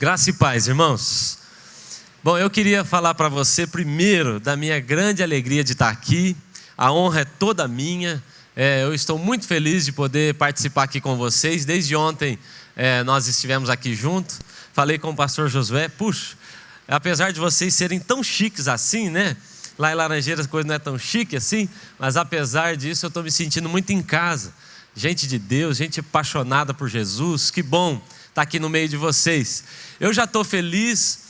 Graça e paz, irmãos. Bom, eu queria falar para você primeiro da minha grande alegria de estar aqui. A honra é toda minha. Eu estou muito feliz de poder participar aqui com vocês. Desde ontem nós estivemos aqui juntos. Falei com o pastor Josué. Puxa, apesar de vocês serem tão chiques assim, né? Lá em Laranjeiras a coisa não é tão chique assim, mas apesar disso eu estou me sentindo muito em casa. Gente de Deus, gente apaixonada por Jesus. Que bom estar aqui no meio de vocês. Eu já estou feliz,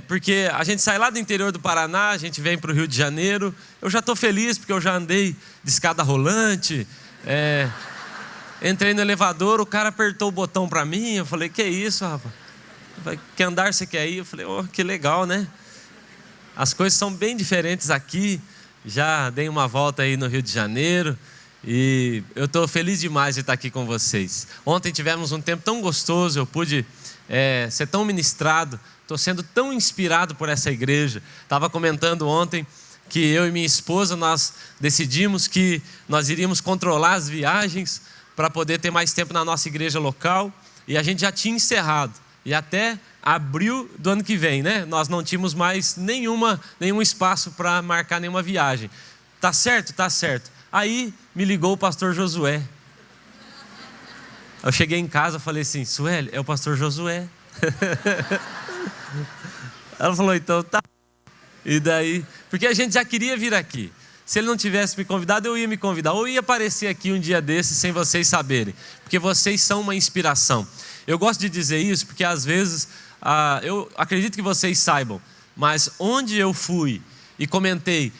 porque a gente sai lá do interior do Paraná, a gente vem para o Rio de Janeiro. Eu já estou feliz porque eu já andei de escada rolante, entrei no elevador, o cara apertou o botão para mim, eu falei, que isso, rapaz? Que andar você quer ir? Eu falei, que legal, né? As coisas são bem diferentes aqui. Já dei uma volta aí no Rio de Janeiro e eu estou feliz demais de estar aqui com vocês. Ontem tivemos um tempo tão gostoso, eu pude ser tão ministrado, estou sendo tão inspirado por essa igreja. Estava comentando ontem que eu e minha esposa, nós decidimos que nós iríamos controlar as viagens para poder ter mais tempo na nossa igreja local, e a gente já tinha encerrado, e até abril do ano que vem, né? Nós não tínhamos mais nenhum espaço para marcar nenhuma viagem. Tá certo? Tá certo. Aí me ligou o pastor Josué. Eu cheguei em casa e falei assim, Sueli, é o pastor Josué. Ela falou, então tá. E daí, porque a gente já queria vir aqui. Se ele não tivesse me convidado, eu ia me convidar. Ou ia aparecer aqui um dia desses sem vocês saberem. Porque vocês são uma inspiração. Eu gosto de dizer isso porque às vezes, eu acredito que vocês saibam, mas onde eu fui e comentei,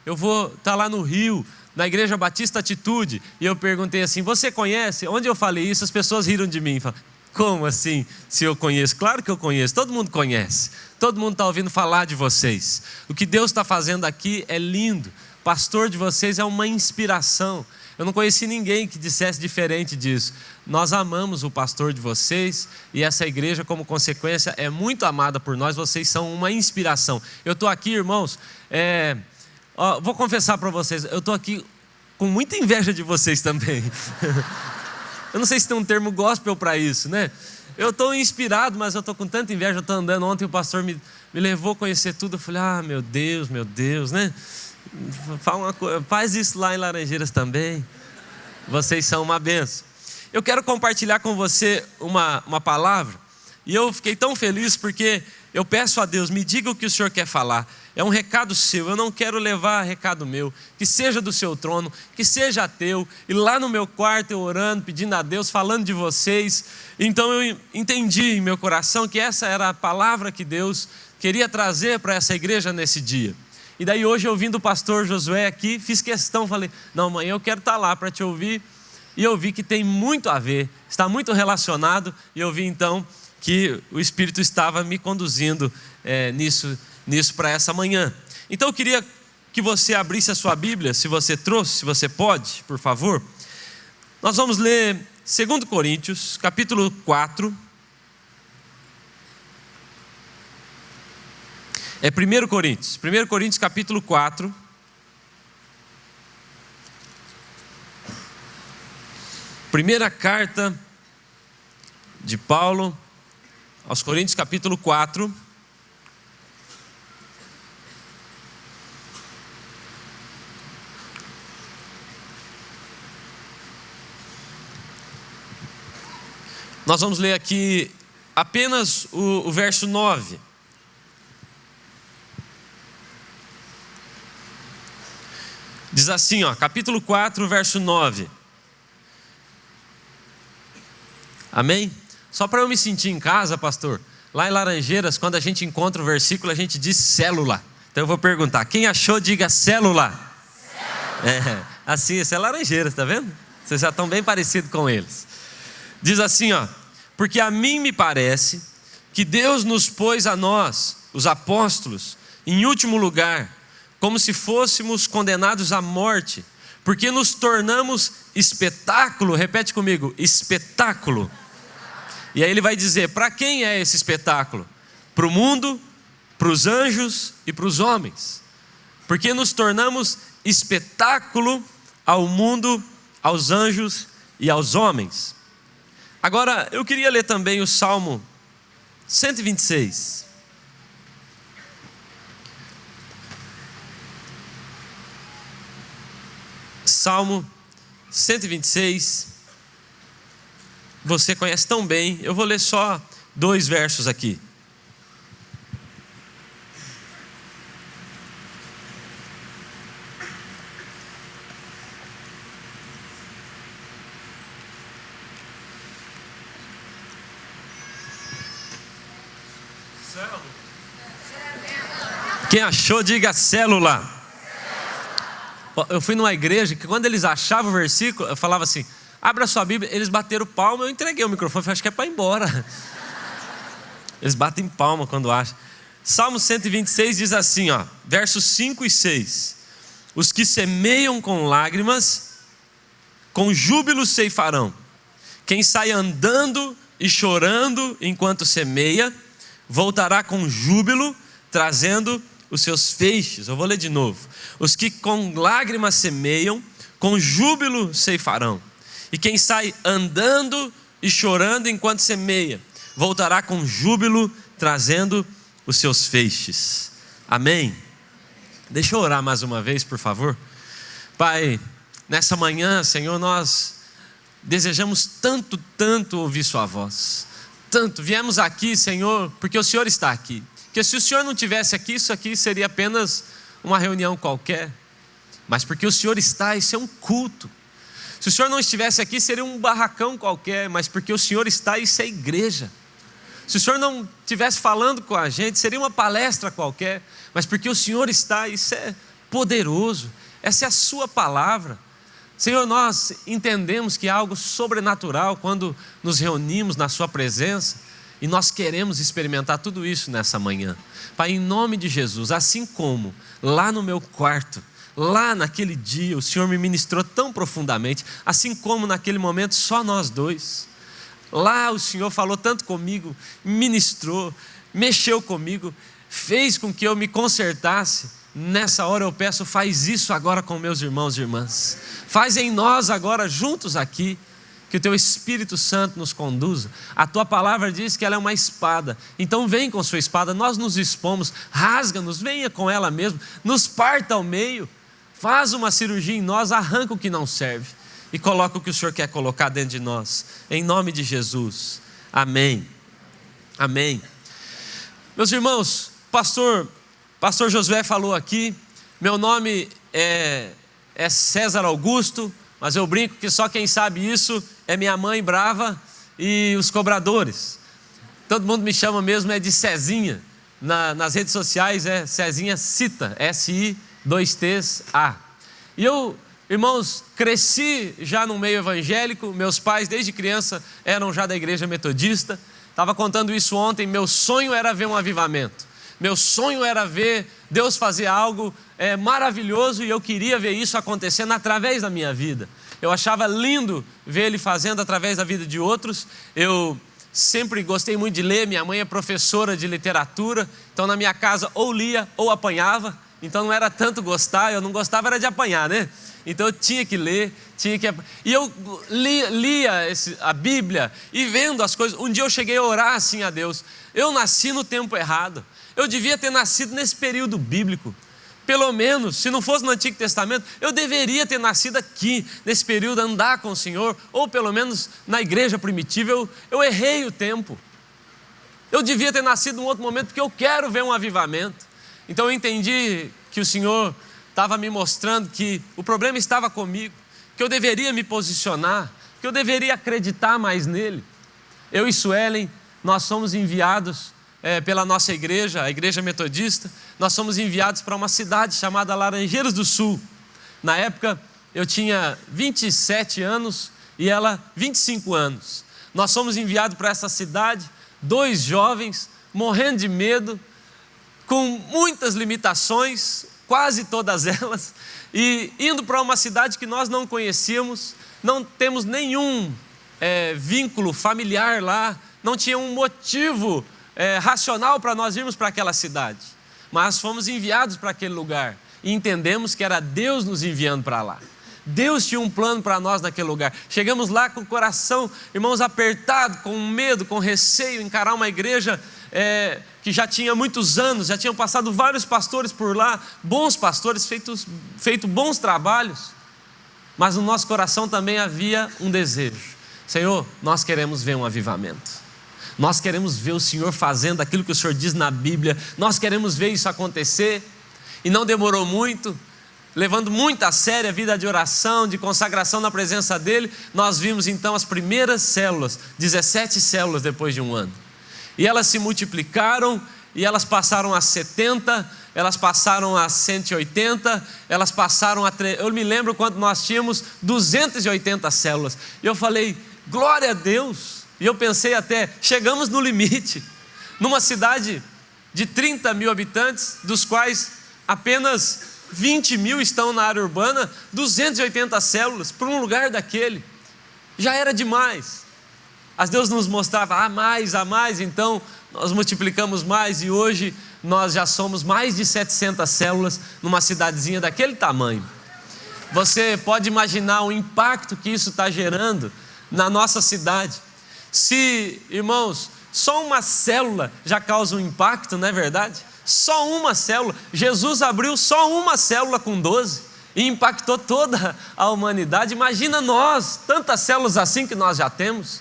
eu vou estar lá no Rio, na Igreja Batista Atitude, e eu perguntei assim, você conhece? Onde eu falei isso, as pessoas riram de mim. Falaram, como assim, se eu conheço? Claro que eu conheço, todo mundo conhece. Todo mundo está ouvindo falar de vocês. O que Deus está fazendo aqui é lindo. O pastor de vocês é uma inspiração. Eu não conheci ninguém que dissesse diferente disso. Nós amamos o pastor de vocês e essa igreja, como consequência, é muito amada por nós. Vocês são uma inspiração. Eu estou aqui, irmãos, vou confessar para vocês, eu estou aqui com muita inveja de vocês também. Eu não sei se tem um termo gospel para isso, né? Eu estou inspirado, mas eu estou com tanta inveja. Eu estou andando, ontem o pastor me levou a conhecer tudo. Eu falei, meu Deus, né? Faz isso lá em Laranjeiras também. Vocês são uma bênção. Eu quero compartilhar com você uma palavra. E eu fiquei tão feliz porque eu peço a Deus, me diga o que o Senhor quer falar. É um recado seu, eu não quero levar recado meu. Que seja do seu trono, que seja teu. E lá no meu quarto eu orando, pedindo a Deus, falando de vocês. Então eu entendi em meu coração que essa era a palavra que Deus queria trazer para essa igreja nesse dia. E daí hoje eu vim do pastor Josué aqui, fiz questão, falei, não, amanhã eu quero estar lá para te ouvir. E eu vi que tem muito a ver, está muito relacionado. E eu vi então que o Espírito estava me conduzindo nisso para essa manhã. Então eu queria que você abrisse a sua Bíblia, se você trouxe, se você pode, por favor. Nós vamos ler 2 Coríntios, capítulo 4. É 1 Coríntios capítulo 4. Primeira carta de Paulo aos Coríntios, capítulo 4. Nós vamos ler aqui apenas o verso 9. Diz assim, capítulo 4, verso 9. Amém? Só para eu me sentir em casa, pastor, lá em Laranjeiras, quando a gente encontra o versículo, a gente diz célula. Então eu vou perguntar, quem achou, diga célula. Assim, isso é Laranjeiras, tá vendo? Vocês já estão bem parecidos com eles. Diz assim, porque a mim me parece que Deus nos pôs a nós, os apóstolos, em último lugar, como se fôssemos condenados à morte, porque nos tornamos espetáculo, repete comigo, espetáculo. E aí ele vai dizer, para quem é esse espetáculo? Para o mundo, para os anjos e para os homens. Porque nos tornamos espetáculo ao mundo, aos anjos e aos homens. Agora, eu queria ler também o Salmo 126. Salmo 126. Você conhece tão bem. Eu vou ler só 2 versos aqui. Quem achou, diga célula. Eu fui numa igreja que quando eles achavam o versículo, eu falava assim, abra sua Bíblia, eles bateram palma, eu entreguei o microfone, acho que é para ir embora. Eles batem palma quando acham. Salmo 126 diz assim, versos 5 e 6. Os que semeiam com lágrimas, com júbilo ceifarão. Quem sai andando e chorando enquanto semeia, voltará com júbilo, trazendo os seus feixes. Eu vou ler de novo. Os que com lágrimas semeiam, com júbilo ceifarão. E quem sai andando e chorando enquanto semeia, voltará com júbilo, trazendo os seus feixes. Amém? Deixa eu orar mais uma vez, por favor. Pai, nessa manhã, Senhor, nós desejamos tanto ouvir sua voz. Tanto, viemos aqui, Senhor, porque o Senhor está aqui. Porque se o Senhor não estivesse aqui, isso aqui seria apenas uma reunião qualquer. Mas porque o Senhor está, isso é um culto. Se o Senhor não estivesse aqui, seria um barracão qualquer. Mas porque o Senhor está, isso é igreja. Se o Senhor não estivesse falando com a gente, seria uma palestra qualquer. Mas porque o Senhor está, isso é poderoso. Essa é a sua palavra. Senhor, nós entendemos que é algo sobrenatural quando nos reunimos na sua presença. E nós queremos experimentar tudo isso nessa manhã. Pai, em nome de Jesus, assim como lá no meu quarto, lá naquele dia, o Senhor me ministrou tão profundamente, assim como naquele momento só nós dois. Lá o Senhor falou tanto comigo, ministrou, mexeu comigo, fez com que eu me consertasse. Nessa hora eu peço, faz isso agora com meus irmãos e irmãs. Faz em nós agora, juntos aqui. Que o teu Espírito Santo nos conduza. A tua palavra diz que ela é uma espada. Então vem com sua espada, nós nos expomos, rasga-nos, venha com ela mesmo, nos parta ao meio, faz uma cirurgia em nós, arranca o que não serve e coloca o que o Senhor quer colocar dentro de nós. Em nome de Jesus. Amém. Amém. Meus irmãos, pastor Josué falou aqui, meu nome é César Augusto, mas eu brinco que só quem sabe isso é minha mãe brava e os cobradores. Todo mundo me chama mesmo de Cezinha. Nas redes sociais é Cezinha Cita, S-I-2-T-A. E eu, irmãos, cresci já no meio evangélico. Meus pais desde criança eram já da igreja metodista. Estava contando isso ontem, meu sonho era ver um avivamento. Meu sonho era ver Deus fazer algo maravilhoso e eu queria ver isso acontecendo através da minha vida. Eu achava lindo ver Ele fazendo através da vida de outros. Eu sempre gostei muito de ler, minha mãe é professora de literatura, então na minha casa ou lia ou apanhava, então não era tanto gostar, eu não gostava era de apanhar, né? Então eu tinha que ler, e eu lia a Bíblia e vendo as coisas. Um dia eu cheguei a orar assim a Deus, eu nasci no tempo errado, eu devia ter nascido nesse período bíblico. Pelo menos, se não fosse no Antigo Testamento, eu deveria ter nascido aqui, nesse período, andar com o Senhor, ou pelo menos na igreja primitiva. Eu errei o tempo. Eu devia ter nascido em outro momento, porque eu quero ver um avivamento. Então eu entendi que o Senhor estava me mostrando que o problema estava comigo, que eu deveria me posicionar, que eu deveria acreditar mais nele. Eu e Suelen, nós somos enviados pela nossa igreja, a igreja metodista, nós somos enviados para uma cidade chamada Laranjeiras do Sul. Na época eu tinha 27 anos e ela 25 anos. Nós somos enviados para essa cidade, 2 jovens, morrendo de medo, com muitas limitações, quase todas elas, e indo para uma cidade que nós não conhecíamos, não temos nenhum vínculo familiar lá, não tinha um motivo racional para nós irmos para aquela cidade, mas fomos enviados para aquele lugar e entendemos que era Deus nos enviando para lá. Deus tinha um plano para nós naquele lugar. Chegamos lá com o coração, irmãos, apertado, com medo, com receio, encarar uma igreja que já tinha muitos anos, já tinham passado vários pastores por lá, bons pastores, feito bons trabalhos, mas no nosso coração também havia um desejo: Senhor, nós queremos ver um avivamento, nós queremos ver o Senhor fazendo aquilo que o Senhor diz na Bíblia, nós queremos ver isso acontecer. E não demorou muito, levando muito a sério a vida de oração, de consagração na presença dEle, nós vimos então as primeiras células, 17 células depois de um ano. E elas se multiplicaram, e elas passaram a 70, elas passaram a 180, elas passaram a... Eu me lembro quando nós tínhamos 280 células. E eu falei, glória a Deus. E eu pensei até, chegamos no limite. Numa cidade de 30 mil habitantes, dos quais apenas 20 mil estão na área urbana, 280 células para um lugar daquele. Já era demais. Mas Deus nos mostrava, a mais, então nós multiplicamos mais, e hoje nós já somos mais de 700 células numa cidadezinha daquele tamanho. Você pode imaginar o impacto que isso está gerando na nossa cidade. Se, irmãos, só uma célula já causa um impacto, não é verdade? Só uma célula. Jesus abriu só uma célula com 12 e impactou toda a humanidade. Imagina nós, tantas células assim que nós já temos.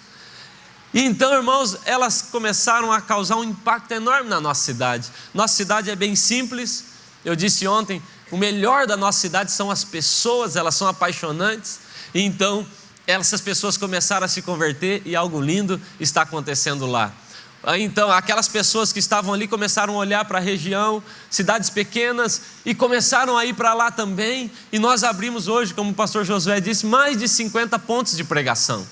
E então, irmãos, elas começaram a causar um impacto enorme na nossa cidade. Nossa cidade é bem simples. Eu disse ontem, o melhor da nossa cidade são as pessoas, elas são apaixonantes. E então, essas pessoas começaram a se converter e algo lindo está acontecendo lá. Então, aquelas pessoas que estavam ali começaram a olhar para a região, cidades pequenas, e começaram a ir para lá também. E nós abrimos hoje, como o pastor Josué disse, mais de 50 pontos de pregação.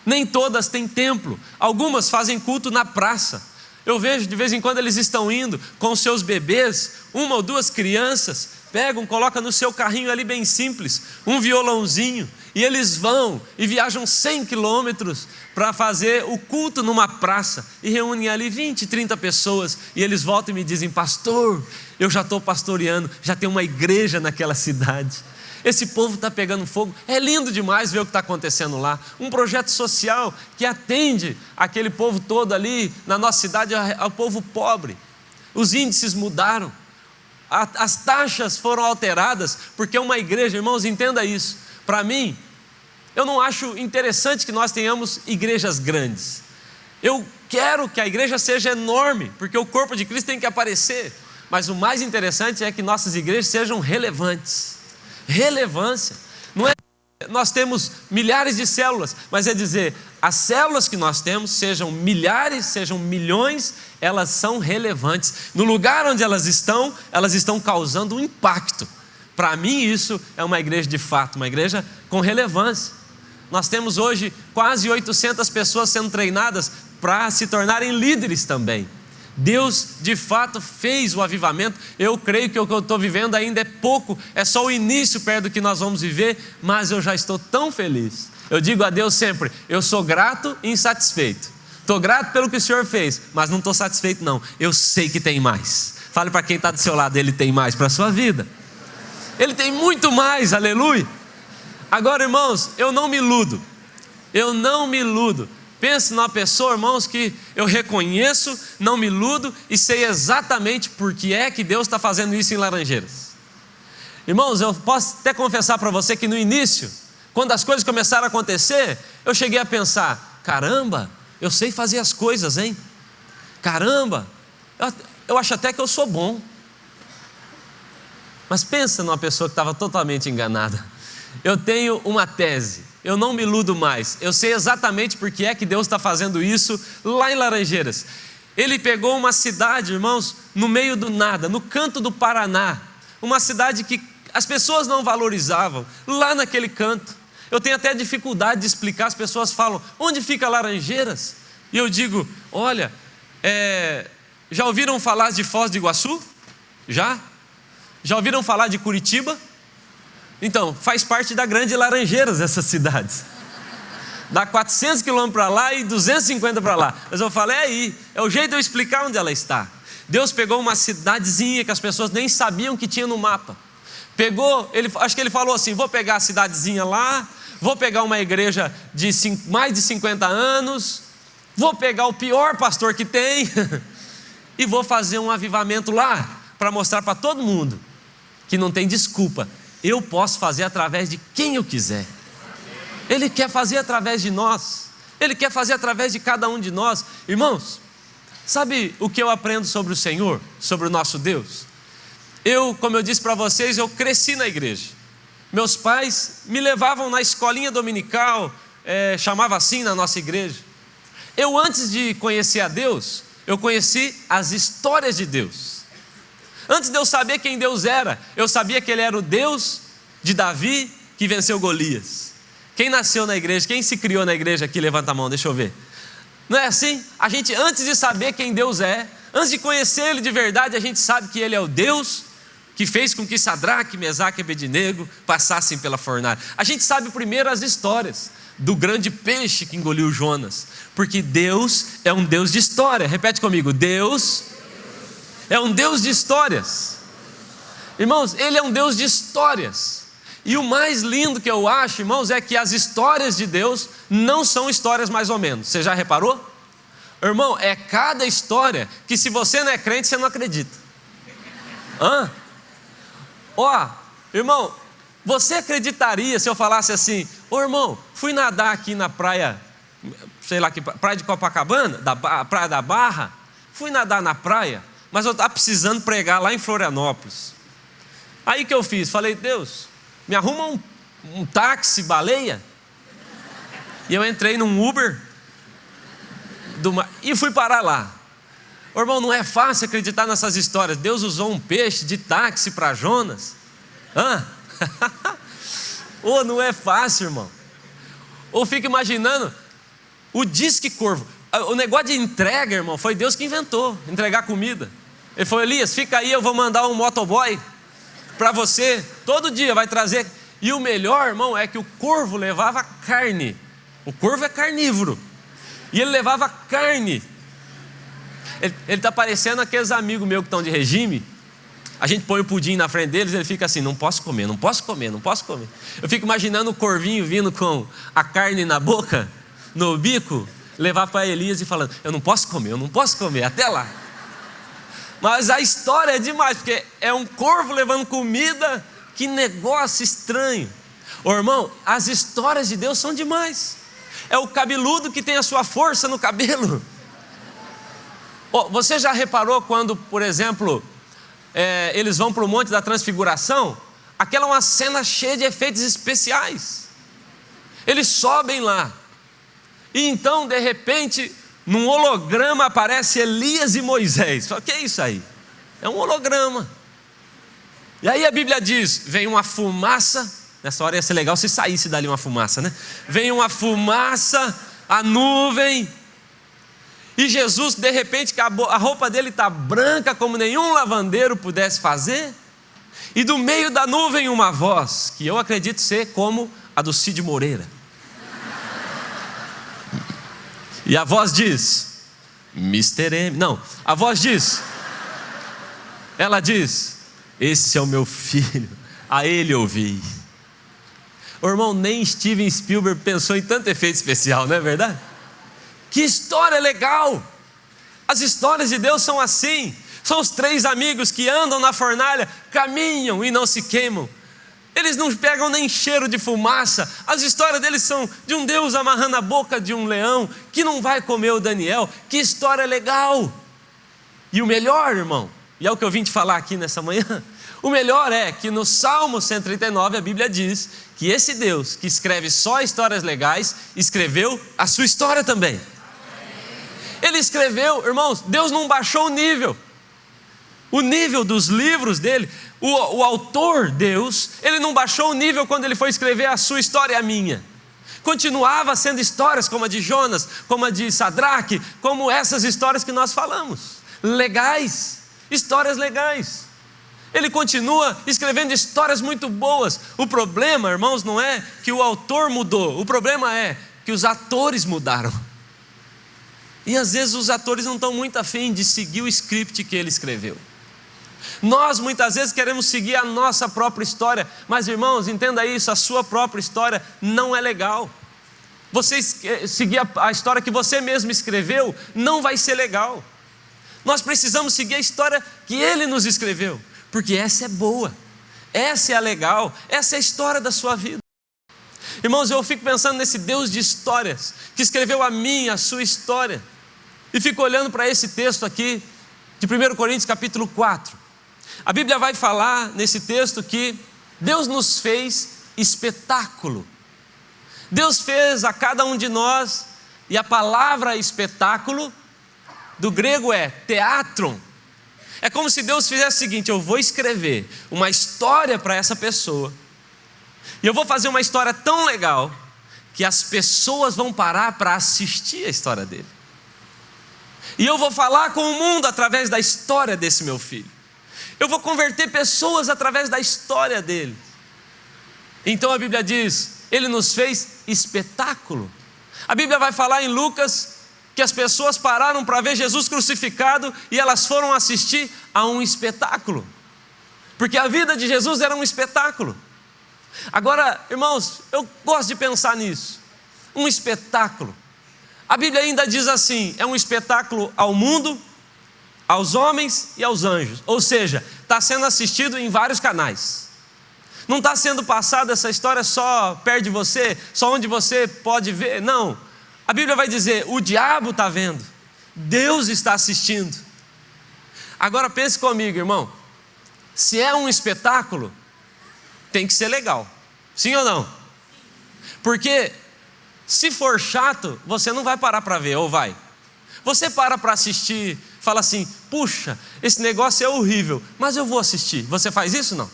Nem todas têm templo, algumas fazem culto na praça. Eu vejo de vez em quando eles estão indo com seus bebês, uma ou duas crianças, pegam, colocam no seu carrinho ali bem simples, um violãozinho, e eles vão e viajam 100 quilômetros para fazer o culto numa praça, e reúnem ali 20, 30 pessoas, e eles voltam e me dizem, pastor, eu já estou pastoreando, já tem uma igreja naquela cidade. Esse povo está pegando fogo. É lindo demais ver o que está acontecendo lá. Um projeto social que atende aquele povo todo ali na nossa cidade, ao povo pobre. Os índices mudaram, as taxas foram alteradas, porque uma igreja, irmãos, entenda isso. Para mim, eu não acho interessante que nós tenhamos igrejas grandes. Eu quero que a igreja seja enorme, porque o corpo de Cristo tem que aparecer. Mas o mais interessante é que nossas igrejas sejam relevantes. Relevância, não é nós temos milhares de células, mas é dizer, as células que nós temos, sejam milhares, sejam milhões, elas são relevantes. No lugar onde elas estão causando um impacto. Para mim isso é uma igreja de fato, uma igreja com relevância. Nós temos hoje quase 800 pessoas sendo treinadas para se tornarem líderes também. Deus de fato fez o avivamento. Eu creio que o que eu estou vivendo ainda é pouco, é só o início perto do que nós vamos viver, mas eu já estou tão feliz. Eu digo a Deus sempre, eu sou grato e insatisfeito. Estou grato pelo que o Senhor fez, mas não estou satisfeito não, eu sei que tem mais. Fale para quem está do seu lado, Ele tem mais para a sua vida. Ele tem muito mais, aleluia. Agora, irmãos, eu não me iludo. Pense numa pessoa, irmãos, que eu reconheço, não me iludo e sei exatamente por que é que Deus está fazendo isso em Laranjeiras. Irmãos, eu posso até confessar para você que no início, quando as coisas começaram a acontecer, eu cheguei a pensar, caramba, eu sei fazer as coisas, hein? Caramba, eu acho até que eu sou bom. Mas pensa numa pessoa que estava totalmente enganada. Eu tenho uma tese, eu não me iludo mais, eu sei exatamente por que é que Deus está fazendo isso lá em Laranjeiras. Ele pegou uma cidade, irmãos, no meio do nada, no canto do Paraná, uma cidade que as pessoas não valorizavam, lá naquele canto. Eu tenho até dificuldade de explicar, as pessoas falam, onde fica Laranjeiras? E eu digo, olha, já ouviram falar de Foz do Iguaçu? Já? Já ouviram falar de Curitiba? Então, faz parte da grande Laranjeiras essas cidades. Dá 400 quilômetros para lá e 250 para lá. Mas eu falei, aí, é o jeito de eu explicar onde ela está. Deus pegou uma cidadezinha que as pessoas nem sabiam que tinha no mapa. Acho que ele falou assim: vou pegar a cidadezinha lá, vou pegar uma igreja de mais de 50 anos, vou pegar o pior pastor que tem e vou fazer um avivamento lá, para mostrar para todo mundo que não tem desculpa, eu posso fazer através de quem eu quiser. Ele quer fazer através de nós, Ele quer fazer através de cada um de nós. Irmãos, sabe o que eu aprendo sobre o Senhor, sobre o nosso Deus? Como eu disse para vocês, eu cresci na igreja. Meus pais me levavam na escolinha dominical, chamava assim na nossa igreja. Eu, antes de conhecer a Deus, eu conheci as histórias de Deus. Antes de eu saber quem Deus era, eu sabia que Ele era o Deus de Davi, que venceu Golias. Quem nasceu na igreja, quem se criou na igreja aqui, levanta a mão, deixa eu ver. Não é assim? A gente, antes de saber quem Deus é, antes de conhecer Ele de verdade, a gente sabe que Ele é o Deus que fez com que Sadraque, Mesaque e Abednego passassem pela fornalha. A gente sabe primeiro as histórias do grande peixe que engoliu Jonas, porque Deus é um Deus de história. Repete comigo: Deus é um Deus de histórias. Irmãos, Ele é um Deus de histórias. E o mais lindo que eu acho, irmãos, é que as histórias de Deus não são histórias mais ou menos. Você já reparou? Irmão, é cada história que, se você não é crente, você não acredita. Irmão, você acreditaria se eu falasse assim: irmão, fui nadar aqui na praia, sei lá que praia de Copacabana, praia da Barra, fui nadar na praia, mas eu estava precisando pregar lá em Florianópolis. Aí que eu fiz? Falei: Deus, me arruma um táxi baleia. E eu entrei num Uber e fui parar lá. Irmão, não é fácil acreditar nessas histórias. Deus usou um peixe de táxi para Jonas. Não é fácil, irmão. Ou fica imaginando o disque corvo. O negócio de entrega, irmão, foi Deus que inventou, entregar comida. Ele falou: Elias, fica aí, eu vou mandar um motoboy para você, todo dia vai trazer. E o melhor, irmão, é que o corvo levava carne. O corvo é carnívoro, e ele levava carne. Ele está parecendo aqueles amigos meus que estão de regime. A gente põe o pudim na frente deles, ele fica assim: não posso comer, não posso comer, não posso comer. Eu fico imaginando o corvinho vindo com a carne na boca, no bico, levar para Elias e falando: eu não posso comer, até lá. Mas a história é demais, porque é um corvo levando comida. Que negócio estranho. Irmão, as histórias de Deus são demais. É o cabeludo que tem a sua força no cabelo. Você já reparou quando, por exemplo, eles vão para o Monte da Transfiguração? Aquela é uma cena cheia de efeitos especiais. Eles sobem lá, e então, de repente, num holograma aparece Elias e Moisés. Fala: que é isso aí? É um holograma. E aí a Bíblia diz: vem uma fumaça. Nessa hora ia ser legal se saísse dali uma fumaça, né? Vem uma fumaça, a nuvem, e Jesus, de repente, a roupa dele está branca como nenhum lavandeiro pudesse fazer, e do meio da nuvem uma voz, que eu acredito ser como a do Cid Moreira. E a voz diz: Mr. M. Não, a voz diz, ela diz: esse é o meu filho, a ele ouvi. Irmão, nem Steven Spielberg pensou em tanto efeito especial, não é verdade? Que história legal! As histórias de Deus são assim. São os três amigos que andam na fornalha, caminham e não se queimam. Eles não pegam nem cheiro de fumaça. As histórias deles são de um Deus amarrando a boca de um leão que não vai comer o Daniel. Que história legal! E o melhor, irmão, e é o que eu vim te falar aqui nessa manhã, o melhor é que no Salmo 139 a Bíblia diz que esse Deus que escreve só histórias legais, escreveu a sua história também. Ele escreveu, irmãos, Deus não baixou o nível dos livros dele. O autor, Deus, ele não baixou o nível quando ele foi escrever a sua história e a minha. Continuava sendo histórias como a de Jonas, como a de Sadraque, como essas histórias que nós falamos. Legais, histórias legais. Ele continua escrevendo histórias muito boas. O problema, irmãos, não é que o autor mudou. O problema é que os atores mudaram. E às vezes os atores não estão muito afim de seguir o script que ele escreveu. Nós muitas vezes queremos seguir a nossa própria história, mas irmãos, entenda isso, a sua própria história não é legal. Você seguir a história que você mesmo escreveu não vai ser legal. Nós precisamos seguir a história que Ele nos escreveu, porque essa é boa, essa é a legal, essa é a história da sua vida. Irmãos, eu fico pensando nesse Deus de histórias, que escreveu a minha, a sua história, e fico olhando para esse texto aqui, de 1 Coríntios capítulo 4. A Bíblia vai falar nesse texto que Deus nos fez espetáculo. Deus fez a cada um de nós, e a palavra espetáculo, do grego é teatron. É como se Deus fizesse o seguinte: eu vou escrever uma história para essa pessoa, e eu vou fazer uma história tão legal, que as pessoas vão parar para assistir a história dele. E eu vou falar com o mundo através da história desse meu filho. Eu vou converter pessoas através da história dele. Então a Bíblia diz, Ele nos fez espetáculo. A Bíblia vai falar em Lucas que as pessoas pararam para ver Jesus crucificado e elas foram assistir a um espetáculo, porque a vida de Jesus era um espetáculo. Agora, irmãos, eu gosto de pensar nisso, um espetáculo. A Bíblia ainda diz assim, é um espetáculo ao mundo, aos homens e aos anjos, ou seja, está sendo assistido em vários canais. Não está sendo passada essa história só perto de você, só onde você pode ver, não. A Bíblia vai dizer, o diabo está vendo, Deus está assistindo. Agora pense comigo, irmão, se é um espetáculo, tem que ser legal, sim ou não? Porque se for chato, você não vai parar para ver, ou vai? Você para assistir, fala assim, puxa, esse negócio é horrível, mas eu vou assistir. Você faz isso, não?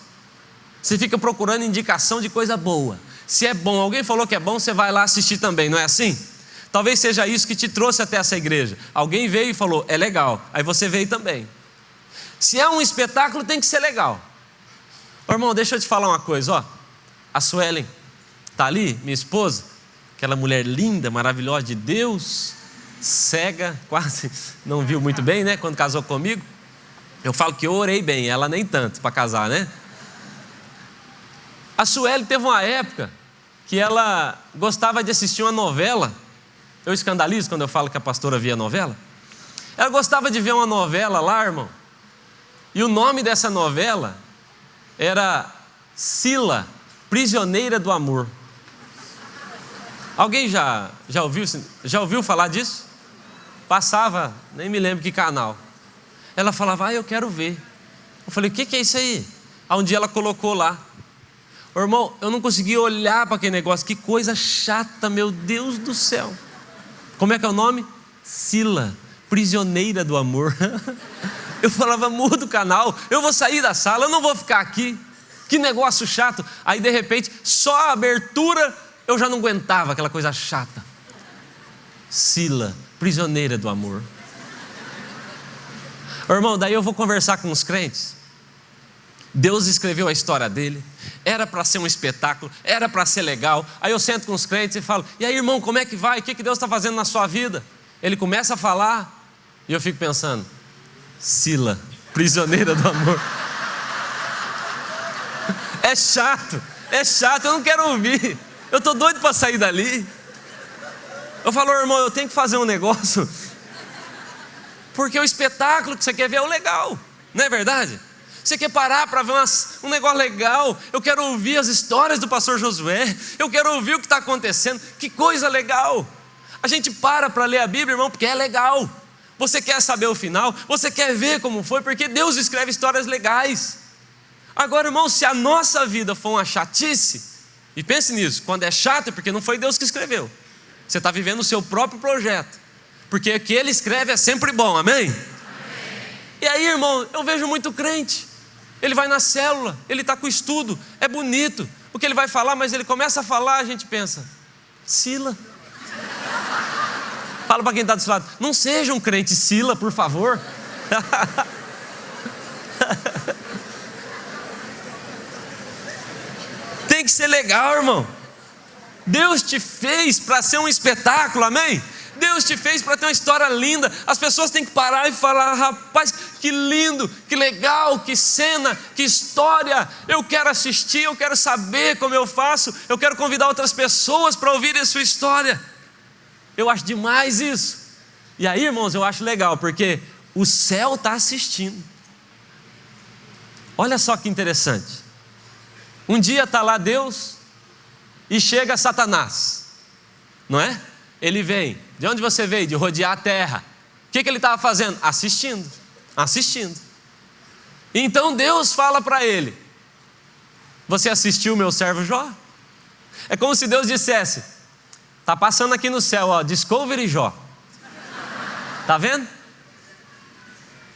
Você fica procurando indicação de coisa boa. Se é bom, alguém falou que é bom, você vai lá assistir também, não é assim? Talvez seja isso que te trouxe até essa igreja. Alguém veio e falou, é legal, aí você veio também. Se é um espetáculo, tem que ser legal. Ô, irmão, deixa eu te falar uma coisa, ó. A Suelen está ali, minha esposa, aquela mulher linda, maravilhosa de Deus, cega, quase não viu muito bem, né, quando casou comigo. Eu falo que eu orei bem, ela nem tanto para casar, né? A Sueli teve uma época que ela gostava de assistir uma novela. Eu escandalizo quando eu falo que a pastora via novela. Ela gostava de ver uma novela lá, irmão, e o nome dessa novela era Sila, Prisioneira do Amor. Alguém já ouviu falar disso? Passava, nem me lembro que canal. Ela falava, eu quero ver. Eu falei, o que é isso aí? Aí um dia ela colocou lá. Ô, irmão, eu não conseguia olhar para aquele negócio, que coisa chata, meu Deus do céu. Como é que é o nome? Sila, Prisioneira do Amor. Eu falava, muda o canal, eu vou sair da sala, eu não vou ficar aqui. Que negócio chato. Aí de repente, só a abertura, eu já não aguentava aquela coisa chata. Sila, Prisioneira do Amor. Ô, irmão, daí eu vou conversar com os crentes. Deus escreveu a história dele, era para ser um espetáculo, era para ser legal. Aí eu sento com os crentes e falo, e aí, irmão, como é que vai? O que Deus está fazendo na sua vida? Ele começa a falar e eu fico pensando, Sila, Prisioneira do Amor. É chato, eu não quero ouvir, eu estou doido para sair dali. Eu falo, irmão, eu tenho que fazer um negócio, porque o espetáculo que você quer ver é o legal, não é verdade? Você quer parar para ver um negócio legal? Eu quero ouvir as histórias do pastor Josué, eu quero ouvir o que está acontecendo, que coisa legal. A gente para ler a Bíblia, irmão, porque é legal. Você quer saber o final, você quer ver como foi, porque Deus escreve histórias legais. Agora, irmão, se a nossa vida for uma chatice, e pense nisso, quando é chato é porque não foi Deus que escreveu. Você está vivendo o seu próprio projeto, porque o que Ele escreve é sempre bom, amém? E aí, irmão, eu vejo muito crente, ele vai na célula, ele está com estudo, é bonito o que ele vai falar, mas ele começa a falar, a gente pensa, Sila. Fala para quem está do seu lado, não seja um crente Sila, por favor. Tem que ser legal, irmão. Deus te fez para ser um espetáculo, amém? Deus te fez para ter uma história linda. As pessoas têm que parar e falar, rapaz, que lindo, que legal, que cena, que história. Eu quero assistir, eu quero saber como eu faço, eu quero convidar outras pessoas para ouvirem a sua história. Eu acho demais isso. E aí, irmãos, eu acho legal, porque o céu está assistindo. Olha só que interessante. Um dia está lá Deus e chega Satanás, não é? Ele vem. De onde você veio? De rodear a terra. O que ele estava fazendo? Assistindo. Então Deus fala para ele: você assistiu o meu servo Jó? É como se Deus dissesse: está passando aqui no céu, ó, Discovery Jó. Está vendo?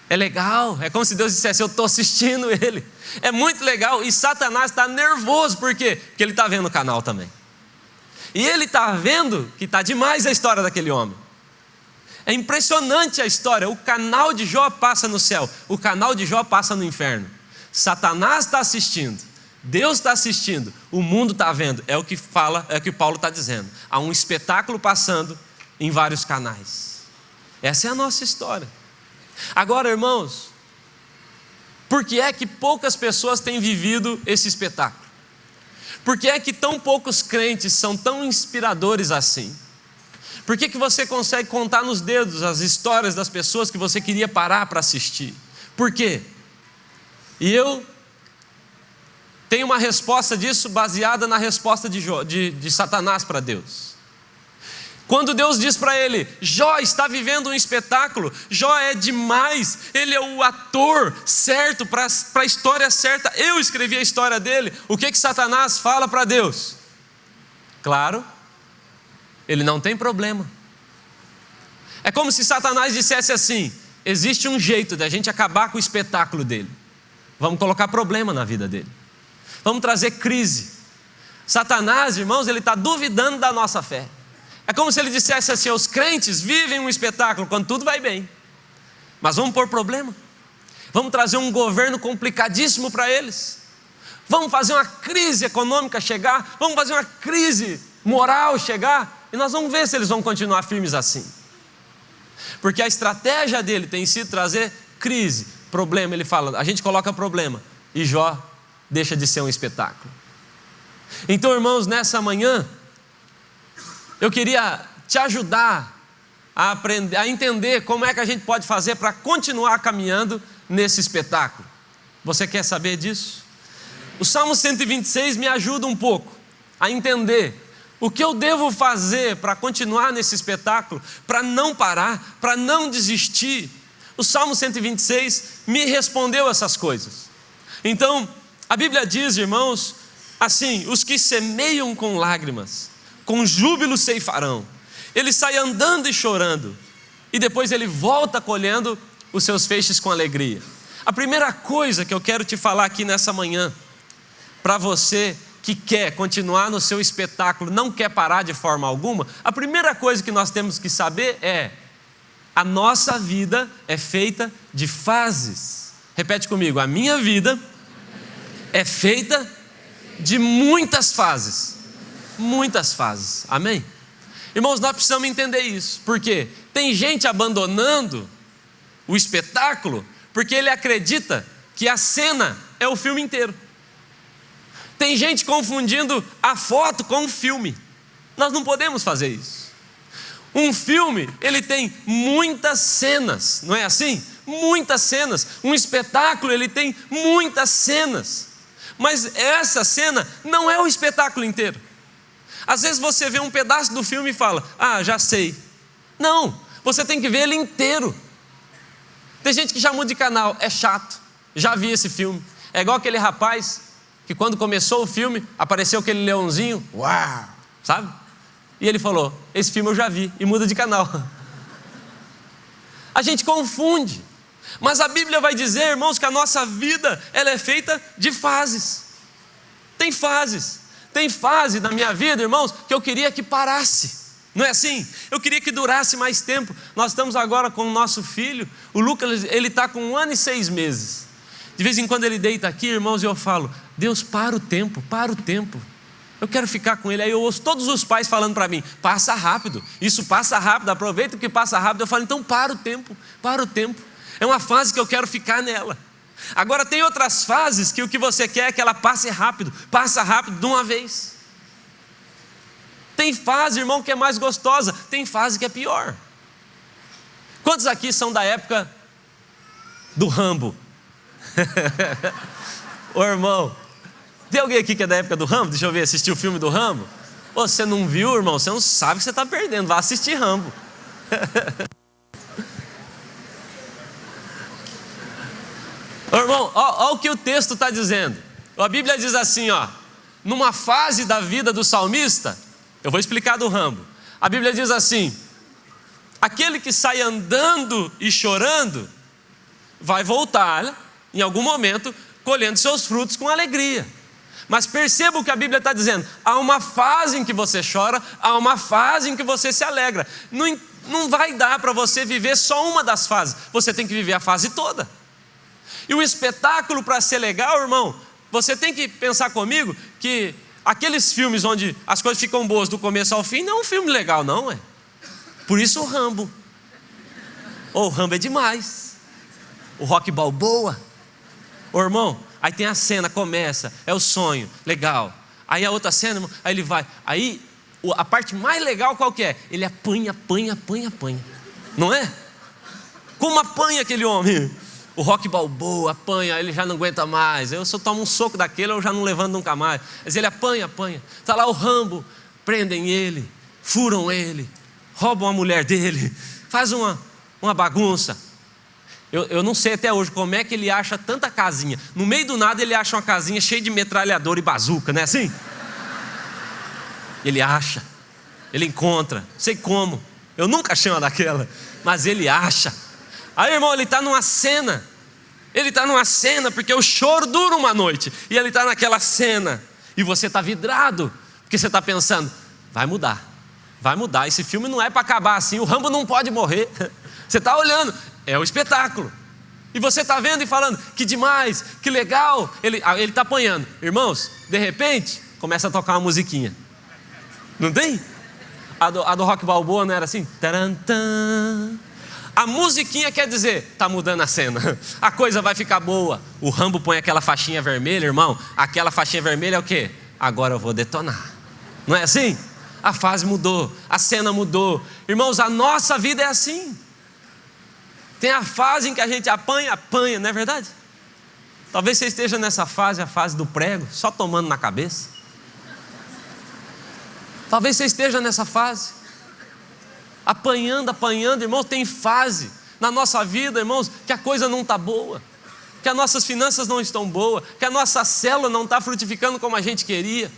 É legal, é como se Deus dissesse: eu estou assistindo ele. É muito legal. E Satanás está nervoso, por quê? Porque ele está vendo o canal também. E ele está vendo que está demais a história daquele homem. É impressionante a história. O canal de Jó passa no céu, o canal de Jó passa no inferno. Satanás está assistindo, Deus está assistindo, o mundo está vendo. É o que fala, é o que Paulo está dizendo. Há um espetáculo passando em vários canais. Essa é a nossa história. Agora, irmãos, por que é que poucas pessoas têm vivido esse espetáculo? Por que é que tão poucos crentes são tão inspiradores assim? Por que você consegue contar nos dedos as histórias das pessoas que você queria parar para assistir? Por quê? E eu tenho uma resposta disso baseada na resposta de Satanás para Deus. Quando Deus diz para ele: Jó está vivendo um espetáculo, Jó é demais, ele é o ator certo para a história certa, eu escrevi a história dele. O que Satanás fala para Deus? Claro, ele não tem problema. É como se Satanás dissesse assim: existe um jeito da gente acabar com o espetáculo dele, vamos colocar problema na vida dele, vamos trazer crise. Satanás, irmãos, ele está duvidando da nossa fé. É como se ele dissesse assim: os crentes vivem um espetáculo quando tudo vai bem, mas vamos pôr problema, vamos trazer um governo complicadíssimo para eles, vamos fazer uma crise econômica chegar, vamos fazer uma crise moral chegar, e nós vamos ver se eles vão continuar firmes assim. Porque a estratégia dele tem sido trazer crise, problema. Ele fala: a gente coloca problema, e Jó deixa de ser um espetáculo. Então, irmãos, nessa manhã eu queria te ajudar a aprender, a entender como é que a gente pode fazer para continuar caminhando nesse espetáculo. Você quer saber disso? O Salmo 126 me ajuda um pouco a entender o que eu devo fazer para continuar nesse espetáculo, para não parar, para não desistir. O Salmo 126 me respondeu essas coisas. Então, a Bíblia diz, irmãos, assim: os que semeiam com lágrimas, com júbilo ceifarão. Ele sai andando e chorando, e depois ele volta colhendo os seus feixes com alegria. A primeira coisa que eu quero te falar aqui nessa manhã, para você que quer continuar no seu espetáculo, não quer parar de forma alguma, a primeira coisa que nós temos que saber é: a nossa vida é feita de fases. Repete comigo: a minha vida é feita de muitas fases. Muitas fases, amém? Irmãos, nós precisamos entender isso, porque tem gente abandonando o espetáculo porque ele acredita que a cena é o filme inteiro. Tem gente confundindo a foto com o filme. Nós não podemos fazer isso. Um filme, ele tem muitas cenas, não é assim? Muitas cenas. Um espetáculo, ele tem muitas cenas, mas essa cena não é o espetáculo inteiro. Às vezes você vê um pedaço do filme e fala: ah, já sei. Não, você tem que ver ele inteiro. Tem gente que já muda de canal, é chato, já vi esse filme. É igual aquele rapaz que quando começou o filme, apareceu aquele leãozinho, uau, sabe? E ele falou: esse filme eu já vi, e muda de canal. A gente confunde, mas a Bíblia vai dizer, irmãos, que a nossa vida, ela é feita de fases. Tem fases. Tem fase na minha vida, irmãos, que eu queria que parasse, não é assim? Eu queria que durasse mais tempo. Nós estamos agora com o nosso filho, o Lucas, ele está com 1 ano e 6 meses. De vez em quando ele deita aqui, irmãos, e eu falo: Deus, para o tempo, eu quero ficar com ele. Aí eu ouço todos os pais falando para mim: passa rápido, isso passa rápido, aproveita que passa rápido. Eu falo: então para o tempo. É uma fase que eu quero ficar nela. Agora tem outras fases que o que você quer é que ela passe rápido, passa rápido de uma vez. Tem fase, irmão, que é mais gostosa, tem fase que é pior. Quantos aqui são da época do Rambo? Ô irmão, tem alguém aqui que é da época do Rambo? Deixa eu ver, assistiu o filme do Rambo? Ô, você não viu, irmão? Você não sabe que você está perdendo, vai assistir Rambo. Ô, irmão, ó o que o texto está dizendo. A Bíblia diz assim, ó, numa fase da vida do salmista, eu vou explicar do Rambo. A Bíblia diz assim: aquele que sai andando e chorando, vai voltar em algum momento colhendo seus frutos com alegria. Mas perceba o que a Bíblia está dizendo: há uma fase em que você chora, há uma fase em que você se alegra. Não vai dar para você viver só uma das fases, você tem que viver a fase toda. E o espetáculo, para ser legal, irmão, você tem que pensar comigo que aqueles filmes onde as coisas ficam boas do começo ao fim, não é um filme legal não, é. Por isso o Rambo. O Rambo é demais. O Rocky Balboa. Ô irmão, aí tem a cena, começa, é o sonho, legal. Aí a outra cena, irmão, aí ele vai. Aí a parte mais legal qual que é? Ele apanha. Não é? Como apanha aquele homem? O Rocky Balboa apanha, ele já não aguenta mais. Eu só tomo um soco daquele, eu já não levanto nunca mais. Mas ele apanha. Está lá o Rambo, prendem ele, furam ele, roubam a mulher dele, faz uma bagunça. Eu não sei até hoje como é que ele acha tanta casinha. No meio do nada ele acha uma casinha cheia de metralhador e bazuca, não é assim? Ele acha, ele encontra, não sei como. Eu nunca achei uma daquela, mas ele acha. Aí, irmão, ele está numa cena. Ele está numa cena porque o choro dura uma noite. E ele está naquela cena. E você está vidrado, porque você está pensando: vai mudar. Esse filme não é para acabar assim. O Rambo não pode morrer. Você está olhando, é o espetáculo. E você está vendo e falando: que demais, que legal. Ele está apanhando. Irmãos, de repente, começa a tocar uma musiquinha. Não tem? A do Rocky Balboa não era assim? Tarantam. A musiquinha quer dizer: está mudando a cena, a coisa vai ficar boa. O Rambo põe aquela faixinha vermelha, irmão. Aquela faixinha vermelha é o quê? Agora eu vou detonar. Não é assim? A fase mudou, a cena mudou. Irmãos, a nossa vida é assim. Tem a fase em que a gente apanha, não é verdade? Talvez você esteja nessa fase, a fase do prego, só tomando na cabeça. Talvez você esteja nessa fase, apanhando, irmãos. Tem fase na nossa vida, irmãos, que a coisa não está boa, que as nossas finanças não estão boas, que a nossa célula não está frutificando como a gente queria.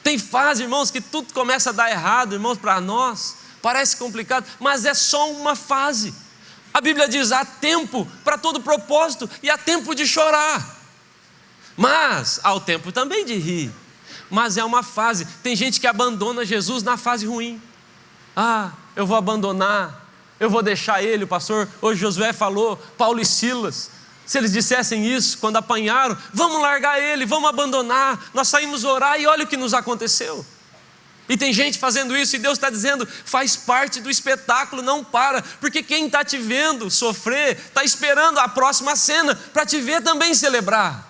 Tem fase, irmãos, que tudo começa a dar errado, irmãos, para nós, parece complicado, mas é só uma fase. A Bíblia diz: há tempo para todo propósito e há tempo de chorar, mas há o tempo também de rir. Mas é uma fase. Tem gente que abandona Jesus na fase ruim. Eu vou abandonar, eu vou deixar ele. O pastor hoje Josué falou, Paulo e Silas, se eles dissessem isso quando apanharam: vamos largar ele, vamos abandonar. Nós saímos orar e olha o que nos aconteceu. E tem gente fazendo isso, e Deus está dizendo: faz parte do espetáculo, não para, porque quem está te vendo sofrer, está esperando a próxima cena, para te ver também celebrar.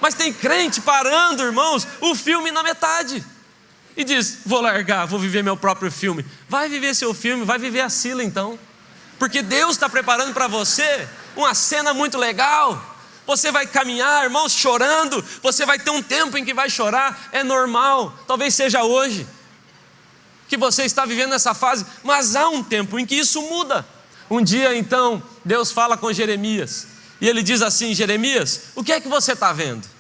Mas tem crente parando, irmãos, o filme na metade, e diz: vou largar, vou viver meu próprio filme. Vai viver seu filme, vai viver a Sila então, porque Deus está preparando para você uma cena muito legal. Você vai caminhar, irmãos, chorando. Você vai ter um tempo em que vai chorar, é normal. Talvez seja hoje que você está vivendo essa fase, mas há um tempo em que isso muda. Um dia então Deus fala com Jeremias, e ele diz assim: Jeremias, o que é que você está vendo?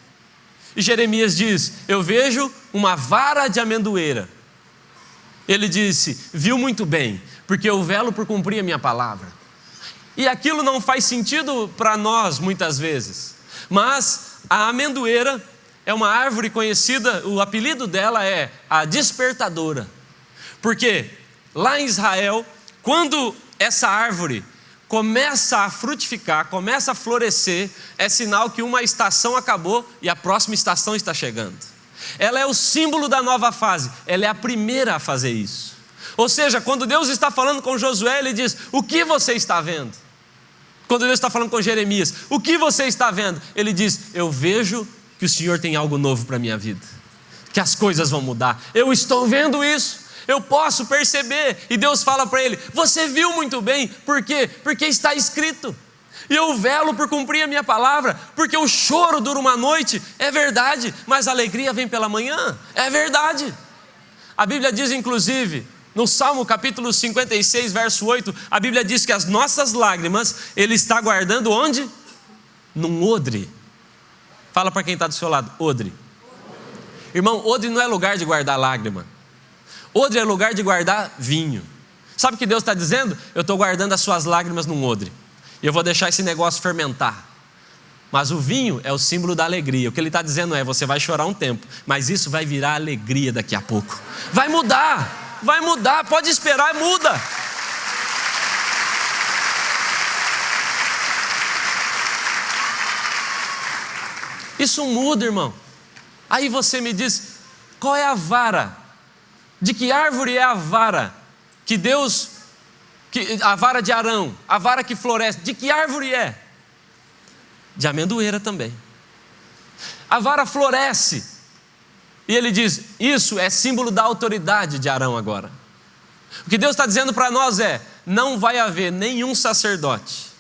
E Jeremias diz: eu vejo uma vara de amendoeira. Ele disse: viu muito bem, porque eu velo por cumprir a minha palavra. E aquilo não faz sentido para nós muitas vezes, mas a amendoeira é uma árvore conhecida, o apelido dela é a despertadora. Porque lá em Israel, quando essa árvore começa a frutificar, começa a florescer, é sinal que uma estação acabou e a próxima estação está chegando. Ela é o símbolo da nova fase, ela é a primeira a fazer isso. Ou seja, quando Deus está falando com Josué, Ele diz: o que você está vendo? Quando Deus está falando com Jeremias, o que você está vendo? Ele diz, eu vejo que o Senhor tem algo novo para a minha vida, que as coisas vão mudar, eu estou vendo isso, eu posso perceber. E Deus fala para ele, você viu muito bem, por quê? Porque está escrito, e eu velo por cumprir a minha palavra, porque o choro dura uma noite, é verdade, mas a alegria vem pela manhã, é verdade. A Bíblia diz inclusive, no Salmo capítulo 56, verso 8, a Bíblia diz que as nossas lágrimas, Ele está guardando onde? Num odre. Fala para quem está do seu lado, odre. Irmão, odre não é lugar de guardar lágrima, odre é lugar de guardar vinho. Sabe o que Deus está dizendo? Eu estou guardando as suas lágrimas num odre, e eu vou deixar esse negócio fermentar. Mas o vinho é o símbolo da alegria. O que Ele está dizendo é, você vai chorar um tempo, mas isso vai virar alegria daqui a pouco. Vai mudar, pode esperar, muda. Isso muda, irmão. Aí você me diz, qual é a vara? De que árvore é a vara que Deus, a vara de Arão, a vara que floresce, de que árvore é? De amendoeira também. A vara floresce, e ele diz, isso é símbolo da autoridade de Arão agora. O que Deus está dizendo para nós é, não vai haver nenhum sacerdote,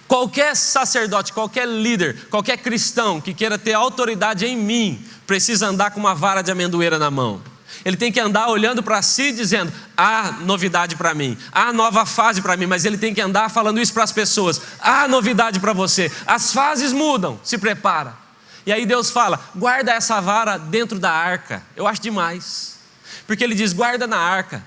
qualquer sacerdote, qualquer líder, qualquer cristão que queira ter autoridade em mim, precisa andar com uma vara de amendoeira na mão. Ele tem que andar olhando para si dizendo, há novidade para mim, há nova fase para mim, mas ele tem que andar falando isso para as pessoas, há novidade para você, as fases mudam, se prepara. E aí Deus fala, guarda essa vara dentro da arca. Eu acho demais, porque Ele diz, guarda na arca.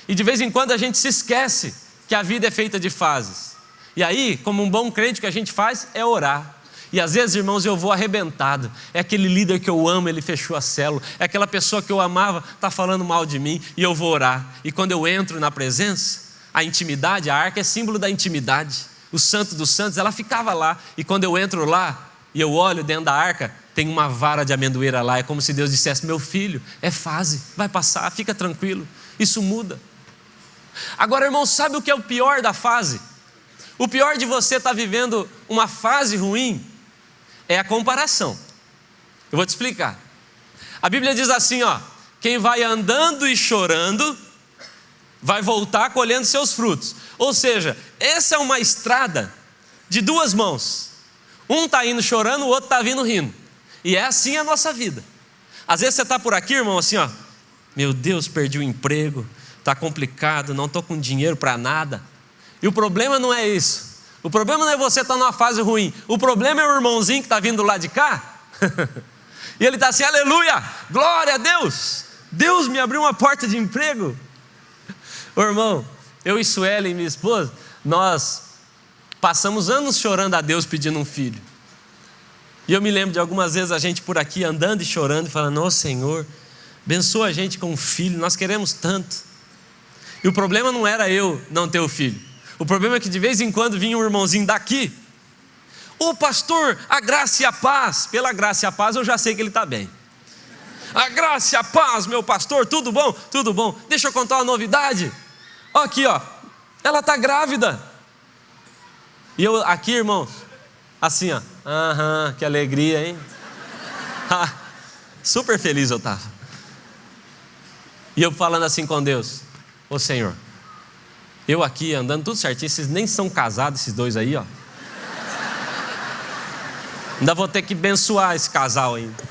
E de vez em quando a gente se esquece que a vida é feita de fases. E aí, como um bom crente, o que a gente faz é orar. E às vezes, irmãos, eu vou arrebentado. É aquele líder que eu amo, ele fechou a célula. É aquela pessoa que eu amava, está falando mal de mim, e eu vou orar. E quando eu entro na presença, a intimidade, a arca é símbolo da intimidade. O santo dos santos, ela ficava lá. E quando eu entro lá, e eu olho dentro da arca, tem uma vara de amendoeira lá. É como se Deus dissesse, meu filho, é fase, vai passar, fica tranquilo. Isso muda. Agora, irmão, sabe o que é o pior da fase? O pior de você estar vivendo uma fase ruim é a comparação. Eu vou te explicar. A Bíblia diz assim, ó, quem vai andando e chorando, vai voltar colhendo seus frutos. Ou seja, essa é uma estrada de duas mãos. Um está indo chorando, o outro está vindo rindo. E é assim a nossa vida. Às vezes você está por aqui, irmão, assim, ó, meu Deus, perdi o emprego, está complicado, não estou com dinheiro para nada. E o problema não é isso. O problema não é você estar numa fase ruim. O problema é o irmãozinho que está vindo lá de cá. E ele está assim, aleluia, glória a Deus. Deus me abriu uma porta de emprego. Ô irmão, eu e Suelen, minha esposa, nós passamos anos chorando a Deus pedindo um filho. E eu me lembro de algumas vezes a gente por aqui andando e chorando e falando, ô Senhor, abençoa a gente com um filho, nós queremos tanto. E o problema não era eu não ter o filho. O problema é que de vez em quando vinha um irmãozinho daqui, ô pastor, a graça e a paz. Pela graça e a paz eu já sei que ele está bem. A graça e a paz, meu pastor, tudo bom? Tudo bom. Deixa eu contar uma novidade. Ó aqui, ó, ela está grávida. E eu aqui, irmãos, assim, ó, aham, que alegria, hein? Super feliz eu estava. E eu falando assim com Deus, ô Senhor, eu aqui andando tudo certinho, vocês nem são casados, esses dois aí, ó. Ainda vou ter que abençoar esse casal ainda.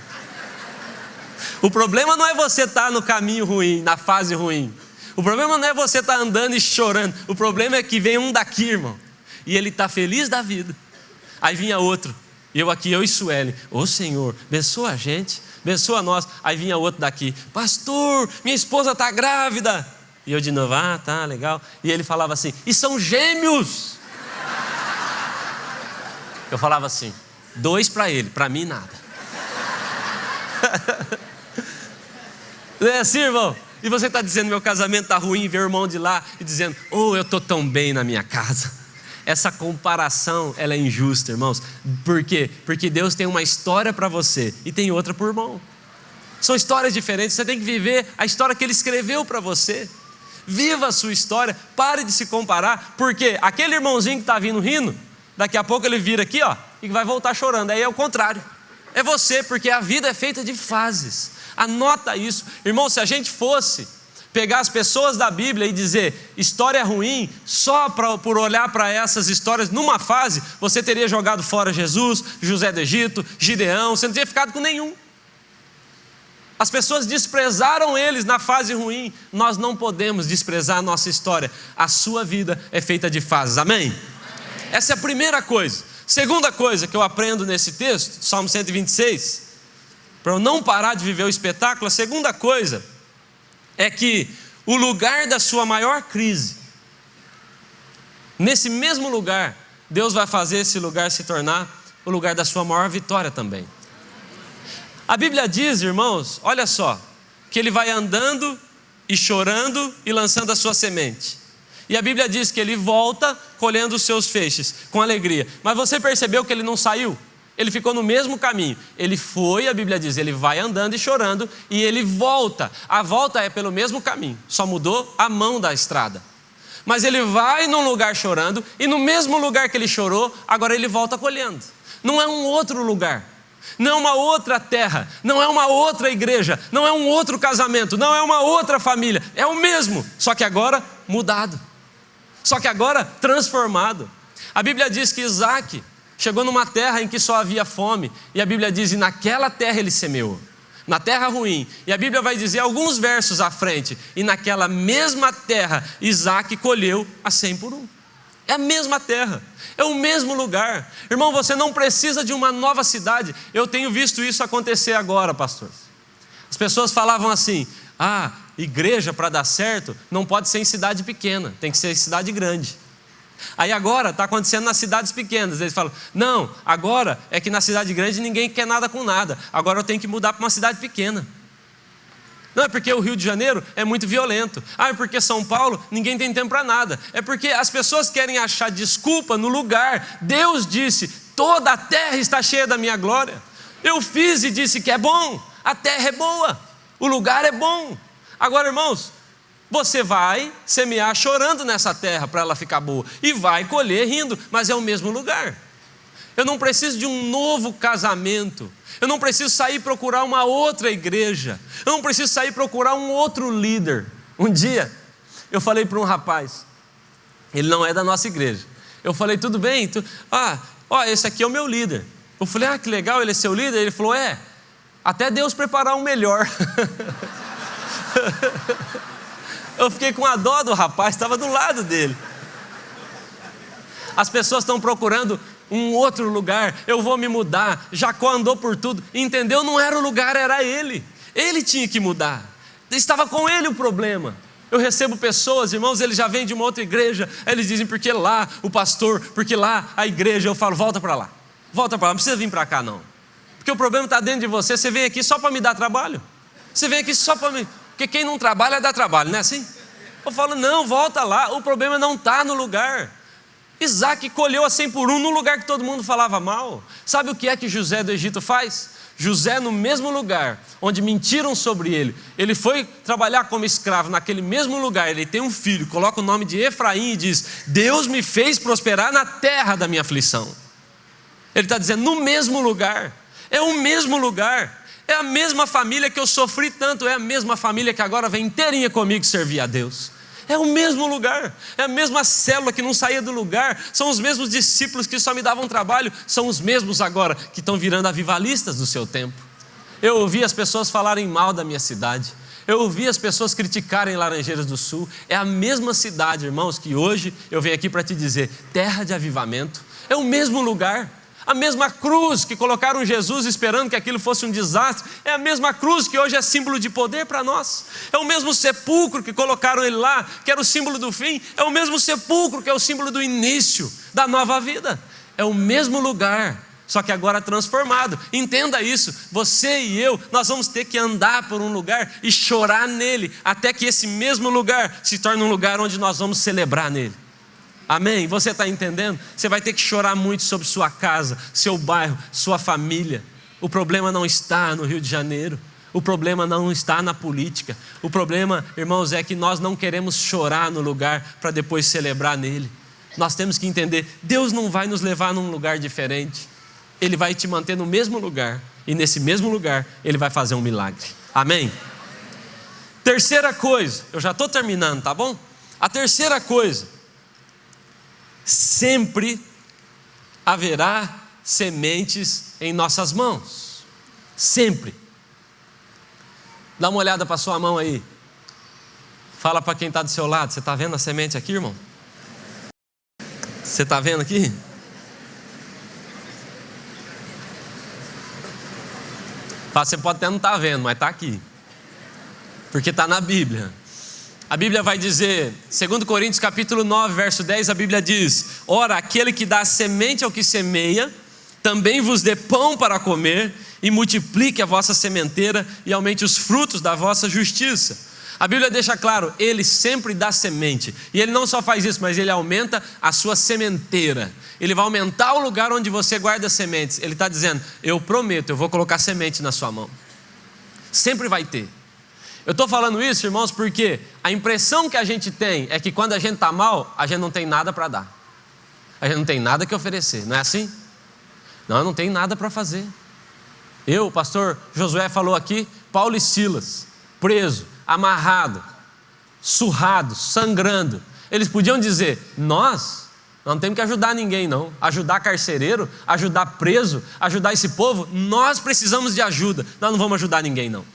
O problema não é você estar no caminho ruim, na fase ruim. O problema não é você estar andando e chorando. O problema é que vem um daqui, irmão, e ele está feliz da vida. Aí vinha outro, eu aqui, eu e Sueli, ô Senhor, abençoa a gente, abençoa nós. Aí vinha outro daqui, pastor, minha esposa está grávida. E eu de novo, tá, legal. E ele falava assim, e são gêmeos. Eu falava assim, 2 para ele, para mim nada. Não é assim, irmão? E você está dizendo, meu casamento está ruim, vê o irmão de lá e dizendo, eu estou tão bem na minha casa. Essa comparação, ela é injusta, irmãos. Por quê? Porque Deus tem uma história para você e tem outra para o irmão. São histórias diferentes, você tem que viver a história que Ele escreveu para você. Viva a sua história, pare de se comparar, porque aquele irmãozinho que está vindo rindo, daqui a pouco ele vira aqui, ó, e vai voltar chorando. Aí é o contrário. É você, porque a vida é feita de fases. Anota isso. Irmão, se a gente fosse pegar as pessoas da Bíblia e dizer história ruim, só por olhar para essas histórias numa fase, você teria jogado fora Jesus, José do Egito, Gideão, você não teria ficado com nenhum. As pessoas desprezaram eles na fase ruim. Nós não podemos desprezar a nossa história. A sua vida é feita de fases, amém? Essa é a primeira coisa. Segunda coisa que eu aprendo nesse texto, Salmo 126, para eu não parar de viver o espetáculo, a segunda coisa é que o lugar da sua maior crise, nesse mesmo lugar, Deus vai fazer esse lugar se tornar o lugar da sua maior vitória também. A Bíblia diz, irmãos, olha só, que ele vai andando e chorando e lançando a sua semente. E a Bíblia diz que ele volta colhendo os seus feixes com alegria. Mas você percebeu que ele não saiu? Ele ficou no mesmo caminho. Ele foi, a Bíblia diz, ele vai andando e chorando e ele volta. A volta é pelo mesmo caminho, só mudou a mão da estrada. Mas ele vai num lugar chorando e no mesmo lugar que ele chorou, agora ele volta colhendo. Não é um outro lugar, não é uma outra terra, não é uma outra igreja, não é um outro casamento, não é uma outra família. É o mesmo, só que agora mudado, só que agora transformado. A Bíblia diz que Isaac chegou numa terra em que só havia fome, e a Bíblia diz, e naquela terra ele semeou, na terra ruim, e a Bíblia vai dizer alguns versos à frente, e naquela mesma terra, Isaac colheu a 100 por 1, é a mesma terra, é o mesmo lugar. Irmão, você não precisa de uma nova cidade. Eu tenho visto isso acontecer agora, pastor. As pessoas falavam assim, igreja para dar certo, não pode ser em cidade pequena, tem que ser em cidade grande. Aí agora está acontecendo nas cidades pequenas. Eles falam, não, agora é que na cidade grande ninguém quer nada com nada, agora eu tenho que mudar para uma cidade pequena. Não é porque o Rio de Janeiro é muito violento, é porque São Paulo ninguém tem tempo para nada, é porque as pessoas querem achar desculpa no lugar. Deus disse, toda a terra está cheia da minha glória. Eu fiz e disse que é bom, a terra é boa, o lugar é bom. Agora, irmãos, você vai semear chorando nessa terra para ela ficar boa, e vai colher rindo, mas é o mesmo lugar. Eu não preciso de um novo casamento, eu não preciso sair procurar uma outra igreja, eu não preciso sair procurar um outro líder. Um dia, eu falei para um rapaz, ele não é da nossa igreja, eu falei, tudo bem? Esse aqui é o meu líder. Eu falei, que legal, ele é seu líder? Ele falou, até Deus preparar um melhor. Eu fiquei com a dó do rapaz, estava do lado dele. As pessoas estão procurando um outro lugar. Eu vou me mudar. Jacó andou por tudo, entendeu? Não era o lugar, era ele. Ele tinha que mudar. Estava com ele o problema. Eu recebo pessoas, irmãos, eles já vêm de uma outra igreja. Eles dizem, porque lá o pastor, porque lá a igreja. Eu falo, volta para lá, não precisa vir para cá não. Porque o problema está dentro de você. Você vem aqui só para me dar trabalho. Você vem aqui só para me... Porque quem não trabalha dá trabalho, não é assim? Eu falo, não, volta lá, o problema não está no lugar. Isaac colheu a 100 por 1 no lugar que todo mundo falava mal. Sabe o que é que José do Egito faz? José, no mesmo lugar onde mentiram sobre ele, ele foi trabalhar como escravo naquele mesmo lugar. Ele tem um filho, coloca o nome de Efraim e diz, Deus me fez prosperar na terra da minha aflição. Ele está dizendo, no mesmo lugar, é o mesmo lugar. É a mesma família que eu sofri tanto, é a mesma família que agora vem inteirinha comigo servir a Deus. É o mesmo lugar, é a mesma célula que não saía do lugar, são os mesmos discípulos que só me davam trabalho, são os mesmos agora que estão virando avivalistas do seu tempo. Eu ouvi as pessoas falarem mal da minha cidade, eu ouvi as pessoas criticarem Laranjeiras do Sul. É a mesma cidade, irmãos, que hoje eu venho aqui para te dizer, terra de avivamento, é o mesmo lugar. A mesma cruz que colocaram Jesus esperando que aquilo fosse um desastre, é a mesma cruz que hoje é símbolo de poder para nós. É o mesmo sepulcro que colocaram ele lá, que era o símbolo do fim, é o mesmo sepulcro que é o símbolo do início da nova vida. É o mesmo lugar, só que agora transformado. Entenda isso, você e eu, nós vamos ter que andar por um lugar e chorar nele, até que esse mesmo lugar se torne um lugar onde nós vamos celebrar nele. Amém? Você está entendendo? Você vai ter que chorar muito sobre sua casa, seu bairro, sua família. O problema não está no Rio de Janeiro. O problema não está na política. O problema, irmãos, é que nós não queremos chorar no lugar para depois celebrar nele. Nós temos que entender, Deus não vai nos levar num lugar diferente. Ele vai te manter no mesmo lugar. E nesse mesmo lugar, Ele vai fazer um milagre. Amém? Terceira coisa, eu já estou terminando, tá bom? A terceira coisa, sempre haverá sementes em nossas mãos. Sempre. Dá uma olhada para a sua mão aí. Fala para quem está do seu lado. Você está vendo a semente aqui, irmão? Você está vendo aqui? Você pode até não estar vendo, mas está aqui. Porque está na Bíblia. A Bíblia vai dizer, 2 Coríntios capítulo 9, verso 10, a Bíblia diz: ora, aquele que dá semente ao que semeia, também vos dê pão para comer, e multiplique a vossa sementeira, e aumente os frutos da vossa justiça. A Bíblia deixa claro, Ele sempre dá semente. E Ele não só faz isso, mas Ele aumenta a sua sementeira. Ele vai aumentar o lugar onde você guarda sementes. Ele está dizendo, eu prometo, eu vou colocar semente na sua mão. Sempre vai ter. Eu estou falando isso, irmãos, porque a impressão que a gente tem é que quando a gente está mal, a gente não tem nada para dar. A gente não tem nada que oferecer, não é assim? Não, eu não tenho nada para fazer. O pastor Josué falou aqui, Paulo e Silas, preso, amarrado, surrado, sangrando. Eles podiam dizer, nós não temos que ajudar ninguém não. Ajudar carcereiro, ajudar preso, ajudar esse povo, nós precisamos de ajuda. Nós não vamos ajudar ninguém não.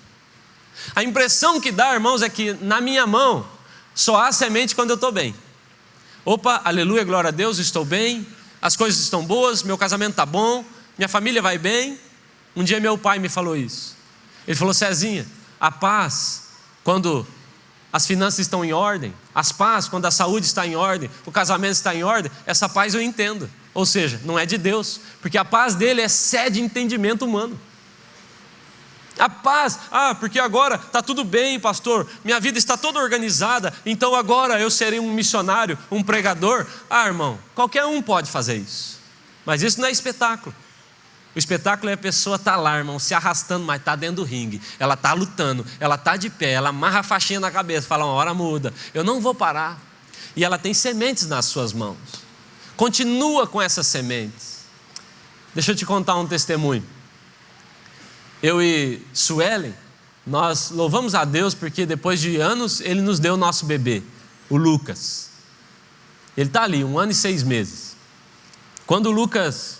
A impressão que dá, irmãos, é que na minha mão só há semente quando eu estou bem. Opa, aleluia, glória a Deus, estou bem, as coisas estão boas, meu casamento está bom, minha família vai bem. Um dia meu pai me falou isso. Ele falou, Cezinha, a paz quando as finanças estão em ordem, as paz quando a saúde está em ordem, o casamento está em ordem, essa paz eu entendo. Ou seja, não é de Deus, porque a paz dele excede entendimento humano. A paz, porque agora está tudo bem, pastor, minha vida está toda organizada, então agora eu serei um missionário, um pregador. Irmão, qualquer um pode fazer isso, mas isso não é espetáculo. O espetáculo é a pessoa estar lá, irmão, se arrastando, mas está dentro do ringue, ela está lutando, ela está de pé, ela amarra a faixinha na cabeça, fala, uma hora muda, eu não vou parar. E ela tem sementes nas suas mãos, continua com essas sementes. Deixa eu te contar um testemunho. Eu e Suelen, nós louvamos a Deus porque depois de anos Ele nos deu o nosso bebê, o Lucas. Ele está ali, 1 ano e 6 meses. Quando o Lucas,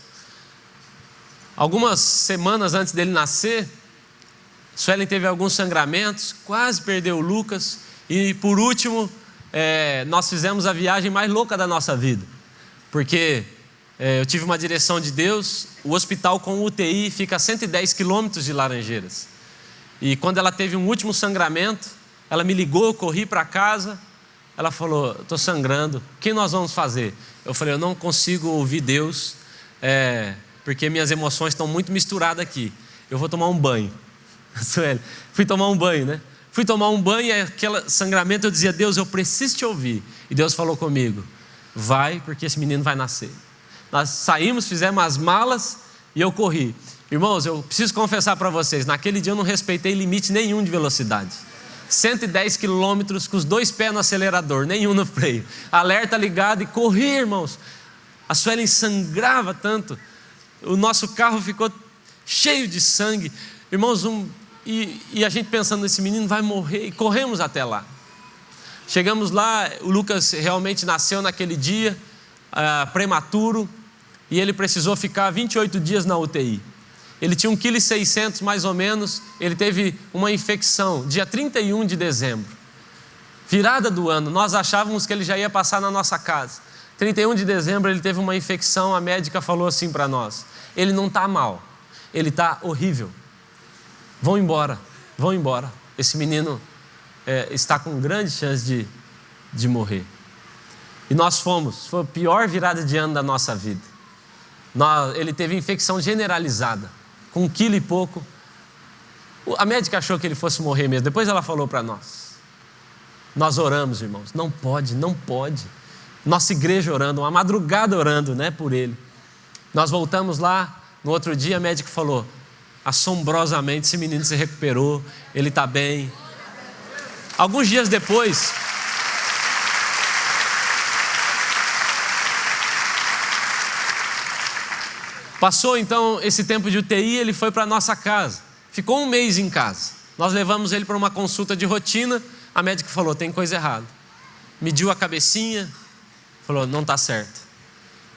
algumas semanas antes dele nascer, Suelen teve alguns sangramentos, quase perdeu o Lucas. E por último, nós fizemos a viagem mais louca da nossa vida. Porque eu tive uma direção de Deus, o hospital com UTI fica a 110 quilômetros de Laranjeiras. E quando ela teve um último sangramento, ela me ligou, eu corri para casa, ela falou, estou sangrando, o que nós vamos fazer? Eu falei, eu não consigo ouvir Deus, porque minhas emoções estão muito misturadas aqui, eu vou tomar um banho. Fui tomar um banho, né? Fui tomar um banho e aquele sangramento eu dizia, Deus, eu preciso te ouvir. E Deus falou comigo, vai, porque esse menino vai nascer. Nós saímos, fizemos as malas e eu corri. Irmãos, eu preciso confessar para vocês, naquele dia eu não respeitei limite nenhum de velocidade. 110 quilômetros com os 2 pés no acelerador, nenhum no freio. Alerta ligado e corri, irmãos. A Suelen sangrava tanto. O nosso carro ficou cheio de sangue. Irmãos, e a gente pensando, esse menino vai morrer. E corremos até lá. Chegamos lá, o Lucas realmente nasceu naquele dia, prematuro. E ele precisou ficar 28 dias na UTI. Ele tinha 1,6 kg mais ou menos, ele teve uma infecção, dia 31 de dezembro. Virada do ano, nós achávamos que ele já ia passar na nossa casa. 31 de dezembro ele teve uma infecção, a médica falou assim para nós, ele não está mal, ele está horrível. Vão embora, esse menino está com grande chance de morrer. E nós foi a pior virada de ano da nossa vida. Ele teve infecção generalizada, com 1 quilo e pouco. A médica achou que ele fosse morrer mesmo, depois ela falou para nós. Nós oramos, irmãos, não pode. Nossa igreja orando, uma madrugada orando, né, por ele. Nós voltamos lá, no outro dia a médica falou, assombrosamente, esse menino se recuperou, ele está bem. Alguns dias depois, passou então esse tempo de UTI, ele foi para a nossa casa. Ficou 1 mês em casa. Nós levamos ele para uma consulta de rotina. A médica falou, tem coisa errada. Mediu a cabecinha, falou, não está certo.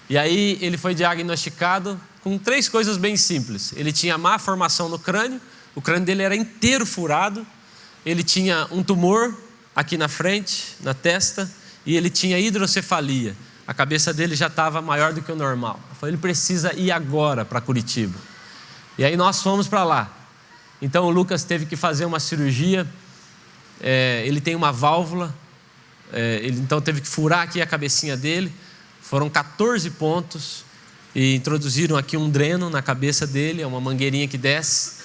E aí ele foi diagnosticado com 3 coisas bem simples. Ele tinha má formação no crânio, o crânio dele era inteiro furado. Ele tinha um tumor aqui na frente, na testa, e ele tinha hidrocefalia. A cabeça dele já estava maior do que o normal. Ele precisa ir agora para Curitiba. E aí nós fomos para lá. Então o Lucas teve que fazer uma cirurgia. Ele tem uma válvula. Ele então teve que furar aqui a cabecinha dele. Foram 14 pontos. E introduziram aqui um dreno na cabeça dele. É uma mangueirinha que desce.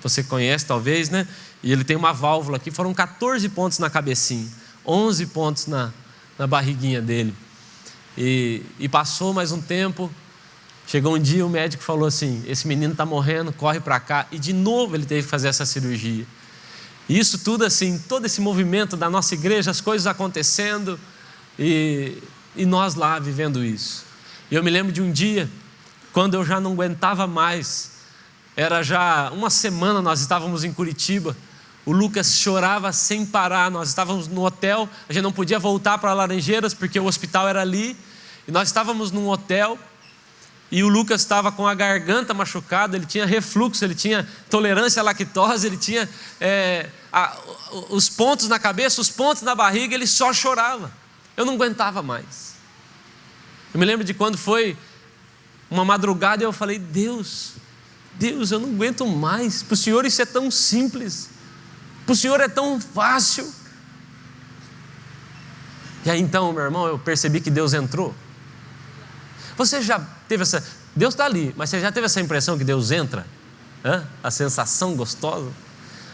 Você conhece talvez, né? E ele tem uma válvula aqui. Foram 14 pontos na cabecinha. 11 pontos na barriguinha dele. E passou mais um tempo, chegou um dia, o médico falou assim, esse menino está morrendo, corre para cá. E de novo ele teve que fazer essa cirurgia. E isso tudo assim, todo esse movimento da nossa igreja, as coisas acontecendo, e nós lá vivendo isso. E eu me lembro de um dia, quando eu já não aguentava mais, era já uma semana, nós estávamos em Curitiba, o Lucas chorava sem parar, nós estávamos no hotel, a gente não podia voltar para Laranjeiras, porque o hospital era ali, e nós estávamos num hotel, e o Lucas estava com a garganta machucada, ele tinha refluxo, ele tinha intolerância à lactose, ele tinha os pontos na cabeça, os pontos na barriga, ele só chorava. Eu não aguentava mais. Eu me lembro de quando foi uma madrugada e eu falei, Deus, eu não aguento mais, para o Senhor isso é tão simples, para o Senhor é tão fácil. E aí então, meu irmão, eu percebi que Deus entrou. Você já teve essa... Deus está ali, mas você já teve essa impressão que Deus entra? A sensação gostosa?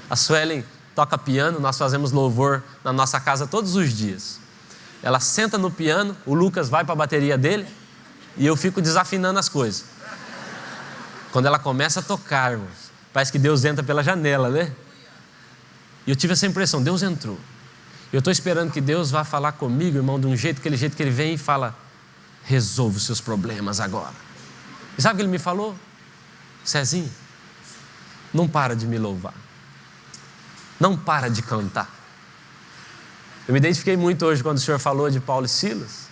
A Suelen toca piano, nós fazemos louvor na nossa casa todos os dias. Ela senta no piano, o Lucas vai para a bateria dele e eu fico desafinando as coisas. Quando ela começa a tocar, irmãos, parece que Deus entra pela janela, né? E eu tive essa impressão, Deus entrou. Eu estou esperando que Deus vá falar comigo, irmão, de um jeito, aquele jeito que Ele vem e fala, resolve os seus problemas agora. E sabe o que Ele me falou? Cezinho, não para de me louvar. Não para de cantar. Eu me identifiquei muito hoje quando o Senhor falou de Paulo e Silas,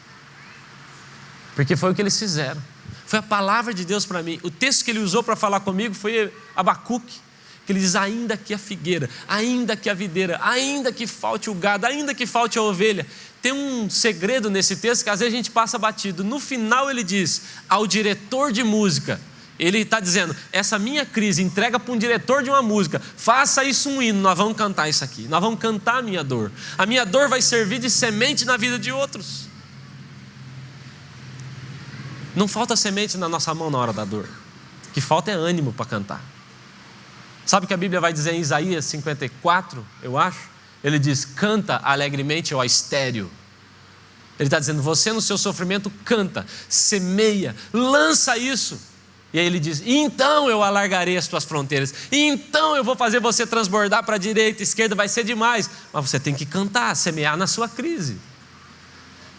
porque foi o que eles fizeram. Foi a palavra de Deus para mim. O texto que Ele usou para falar comigo foi Abacuque, que ele diz, ainda que a figueira, ainda que a videira, ainda que falte o gado, ainda que falte a ovelha. Tem um segredo nesse texto que às vezes a gente passa batido. No final ele diz, ao diretor de música, ele está dizendo, essa minha crise, entrega para um diretor de uma música, faça isso um hino, nós vamos cantar isso aqui, nós vamos cantar a minha dor vai servir de semente na vida de outros. Não falta semente na nossa mão na hora da dor, o que falta é ânimo para cantar. Sabe o que a Bíblia vai dizer em Isaías 54, eu acho? Ele diz, canta alegremente ó estéril. Ele está dizendo, você no seu sofrimento canta, semeia, lança isso. E aí ele diz, então eu alargarei as tuas fronteiras, então eu vou fazer você transbordar para a direita, esquerda, vai ser demais. Mas você tem que cantar, semear na sua crise.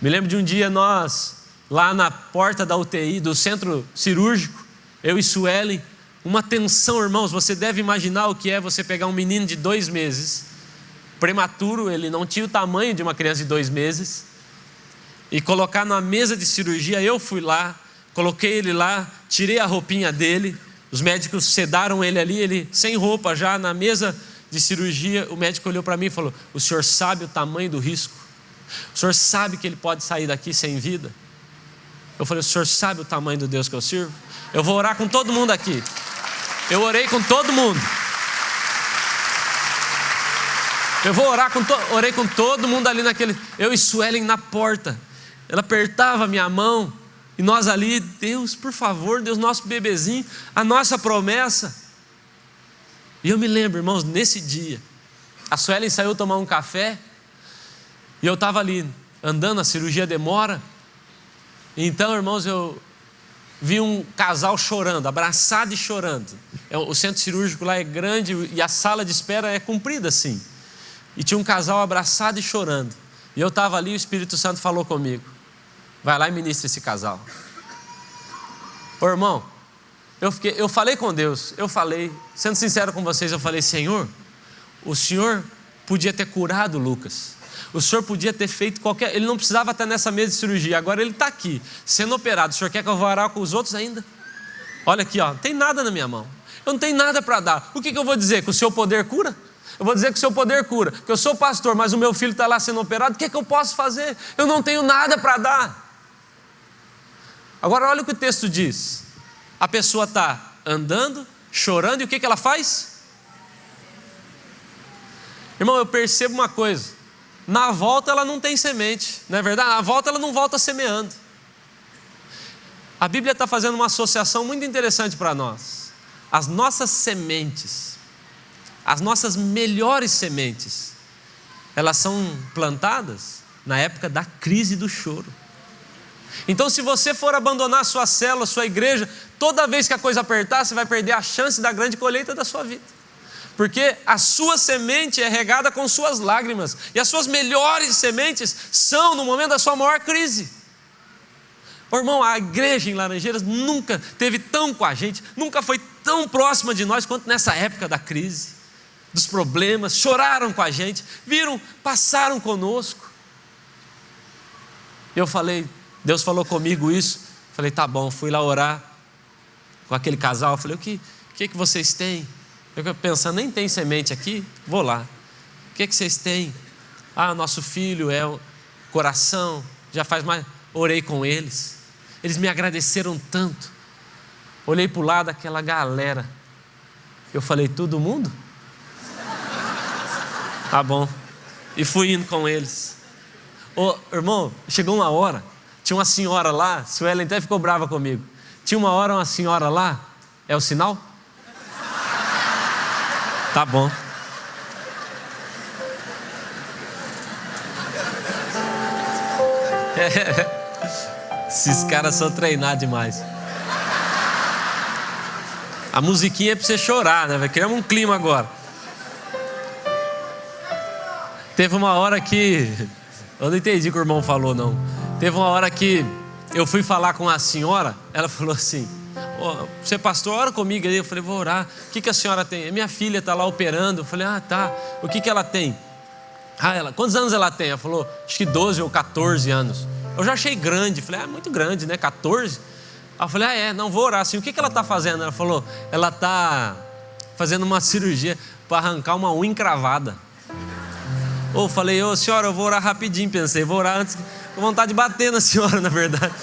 Me lembro de um dia nós, lá na porta da UTI, do centro cirúrgico, eu e Suelen, uma tensão, irmãos, você deve imaginar o que é você pegar um menino de 2 meses, prematuro, ele não tinha o tamanho de uma criança de 2 meses, e colocar na mesa de cirurgia. Eu fui lá, coloquei ele lá, tirei a roupinha dele, os médicos sedaram ele ali, ele sem roupa já na mesa de cirurgia. O médico olhou para mim e falou, o senhor sabe o tamanho do risco? O senhor sabe que ele pode sair daqui sem vida? Eu falei, o senhor sabe o tamanho do Deus que eu sirvo? Eu vou orar com todo mundo aqui. Eu orei com todo mundo. Eu vou orar orei com todo mundo ali naquele... Eu e Suelen na porta. Ela apertava a minha mão. E nós ali, Deus, por favor, Deus, nosso bebezinho, a nossa promessa. E eu me lembro, irmãos, nesse dia, a Suelen saiu tomar um café. E eu estava ali, andando, a cirurgia demora. Então, irmãos, eu vi um casal chorando, abraçado e chorando. O centro cirúrgico lá é grande e a sala de espera é comprida assim. E tinha um casal abraçado e chorando. E eu estava ali e o Espírito Santo falou comigo: vai lá e ministra esse casal. Ô irmão, eu falei com Deus, sendo sincero com vocês, eu falei: Senhor, o Senhor podia ter curado o Lucas. O Senhor podia ter feito ele não precisava estar nessa mesa de cirurgia, agora ele está aqui, sendo operado. O Senhor quer que eu vá orar com os outros ainda? Olha aqui, ó, não tem nada na minha mão, eu não tenho nada para dar. O que eu vou dizer? Que o seu poder cura? Eu vou dizer que o seu poder cura, que eu sou pastor, mas o meu filho está lá sendo operado. O que eu posso fazer? Eu não tenho nada para dar. Agora olha o que o texto diz. A pessoa está andando, chorando, e o que ela faz? Irmão, eu percebo uma coisa: na volta ela não tem semente, não é verdade? Na volta ela não volta semeando. A Bíblia está fazendo uma associação muito interessante para nós. As nossas sementes, as nossas melhores sementes, elas são plantadas na época da crise do choro. Então, se você for abandonar a sua célula, a sua igreja, toda vez que a coisa apertar, você vai perder a chance da grande colheita da sua vida. Porque a sua semente é regada com suas lágrimas. E as suas melhores sementes são no momento da sua maior crise. Ô irmão, a igreja em Laranjeiras nunca esteve tão com a gente, nunca foi tão próxima de nós quanto nessa época da crise, dos problemas. Choraram com a gente, passaram conosco. Eu falei, Deus falou comigo isso. Falei, tá bom, fui lá orar com aquele casal. Falei, o que vocês têm? Eu pensando, nem tem semente aqui, vou lá. O que vocês têm? Nosso filho é o coração, já faz mais. Orei com eles, eles me agradeceram tanto. Olhei para o lado daquela galera, eu falei, todo mundo? Tá bom, e fui indo com eles. Irmão, chegou uma hora, tinha uma senhora lá, Suelen até ficou brava comigo. Tinha uma senhora lá, é o sinal? Tá bom. Esses caras são treinados demais. A musiquinha é pra você chorar, né? Criamos um clima agora. Teve uma hora que... eu não entendi o que o irmão falou, não. Teve uma hora que eu fui falar com a senhora. Ela falou assim: você pastor, ora comigo aí. Eu falei, vou orar. O que a senhora tem? Minha filha está lá operando. Eu falei, tá. O que ela tem? Quantos anos ela tem? Ela falou, acho que 12 ou 14 anos. Eu já achei grande. Falei, muito grande, né? 14. Aí eu falei, não, vou orar assim. O que ela está fazendo? Ela falou, ela está fazendo uma cirurgia para arrancar uma unha encravada. Eu falei, senhora, eu vou orar rapidinho. Pensei, vou orar antes, com vontade de bater na senhora, na verdade.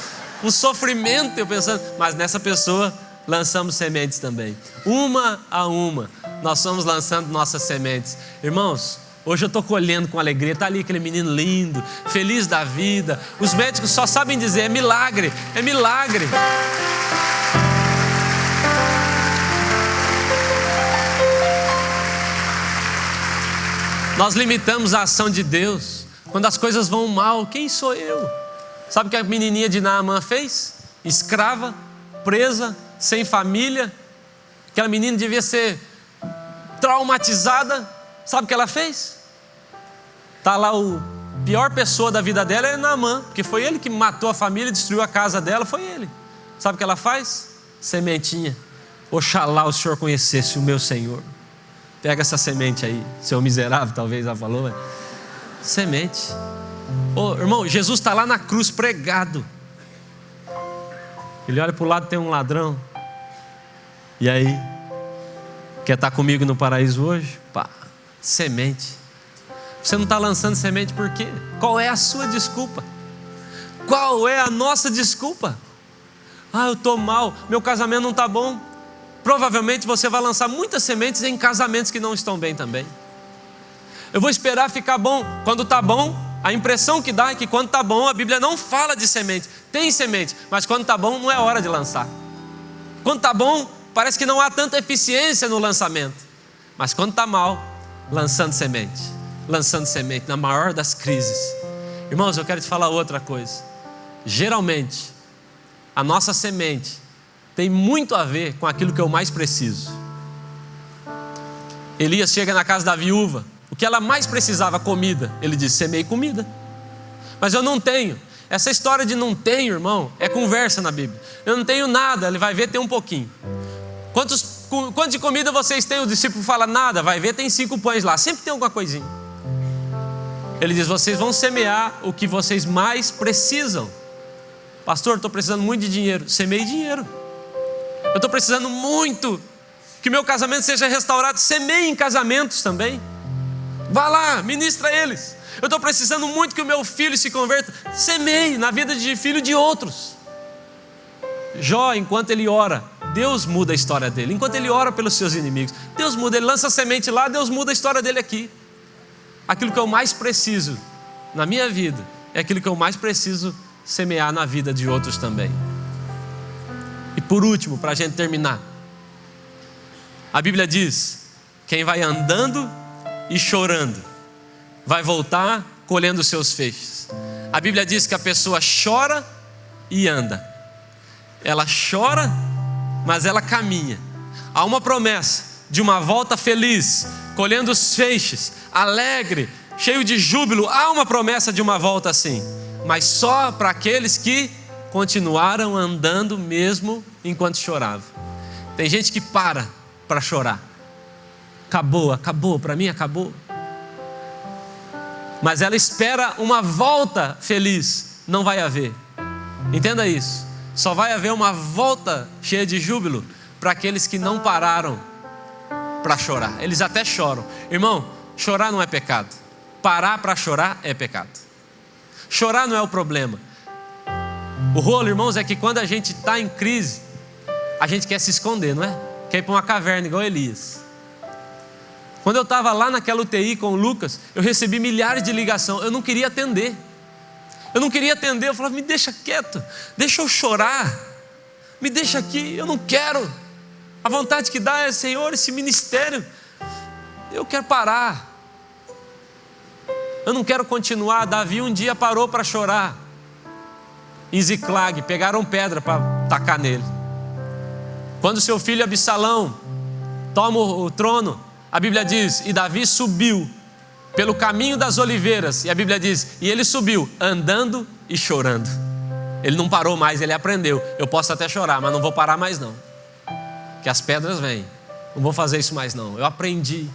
Um sofrimento, eu pensando, mas nessa pessoa lançamos sementes também. Uma a uma, nós estamos lançando nossas sementes. Irmãos, hoje eu estou colhendo com alegria. Está ali aquele menino lindo, feliz da vida. Os médicos só sabem dizer, é milagre, é milagre. Nós limitamos a ação de Deus. Quando as coisas vão mal, quem sou eu? Sabe o que a menininha de Naamã fez? Escrava, presa, sem família. Aquela menina devia ser traumatizada. Sabe o que ela fez? Está lá a pior pessoa da vida dela é Naamã, porque foi ele que matou a família, destruiu a casa dela, foi ele. Sabe o que ela faz? Sementinha. Oxalá o Senhor conhecesse o meu Senhor. Pega essa semente aí, seu miserável, talvez ela falou, mas... semente. Irmão, Jesus está lá na cruz pregado. Ele olha para o lado, tem um ladrão. E aí? Quer estar comigo no paraíso hoje? Semente. Você não está lançando semente por quê? Qual é a sua desculpa? Qual é a nossa desculpa? Eu estou mal, meu casamento não está bom. Provavelmente você vai lançar muitas sementes em casamentos que não estão bem também. Eu vou esperar ficar bom. Quando está bom, a impressão que dá é que quando está bom, a Bíblia não fala de semente. Tem semente, mas quando está bom, não é hora de lançar. Quando está bom, parece que não há tanta eficiência no lançamento. Mas quando está mal, lançando semente na maior das crises. Irmãos, eu quero te falar outra coisa. Geralmente, a nossa semente tem muito a ver com aquilo que eu mais preciso. Elias chega na casa da viúva. O que ela mais precisava, comida. Ele diz: semei comida. Mas eu não tenho. Essa história de não tenho, irmão, é conversa na Bíblia. Eu não tenho nada. Ele vai ver, tem um pouquinho. Quanto de comida vocês têm? O discípulo fala: nada. Vai ver, tem 5 pães lá. Sempre tem alguma coisinha. Ele diz: vocês vão semear o que vocês mais precisam. Pastor, estou precisando muito de dinheiro. Semeie dinheiro. Eu estou precisando muito que meu casamento seja restaurado. Semeie em casamentos também. Vá lá, ministra eles. Eu estou precisando muito que o meu filho se converta. Semeie na vida de filho de outros. Jó, enquanto ele ora, Deus muda a história dele. Enquanto ele ora pelos seus inimigos, Deus muda. Ele lança a semente lá, Deus muda a história dele aqui. Aquilo que eu mais preciso na minha vida é aquilo que eu mais preciso semear na vida de outros também. E por último, para a gente terminar, a Bíblia diz: quem vai andando e chorando vai voltar colhendo os seus feixes. A Bíblia diz que a pessoa chora e anda. Ela chora, mas ela caminha. Há uma promessa de uma volta feliz, colhendo os feixes, alegre, cheio de júbilo. Há uma promessa de uma volta assim, mas só para aqueles que continuaram andando mesmo enquanto choravam. Tem gente que para chorar. Acabou, para mim acabou. Mas ela espera uma volta feliz. Não vai haver. Entenda isso. Só vai haver uma volta cheia de júbilo para aqueles que não pararam para chorar. Eles até choram. Irmão, chorar não é pecado. Parar para chorar é pecado. Chorar não é o problema. O rolo, irmãos, é que quando a gente está em crise, a gente quer se esconder, não é? Quer ir para uma caverna igual Elias. Quando eu estava lá naquela UTI com o Lucas, eu recebi milhares de ligações. Eu não queria atender. Eu falava: me deixa quieto, deixa eu chorar, me deixa aqui, eu não quero. A vontade que dá é: Senhor, esse ministério, eu quero parar. Eu não quero continuar. Davi um dia parou para chorar. Em Ziclag, pegaram pedra para tacar nele. Quando seu filho Absalão toma o trono, a Bíblia diz: e Davi subiu pelo caminho das oliveiras. E a Bíblia diz: e ele subiu andando e chorando. Ele não parou mais, ele aprendeu: eu posso até chorar, mas não vou parar mais não, que as pedras vêm. Não vou fazer isso mais não, eu aprendi.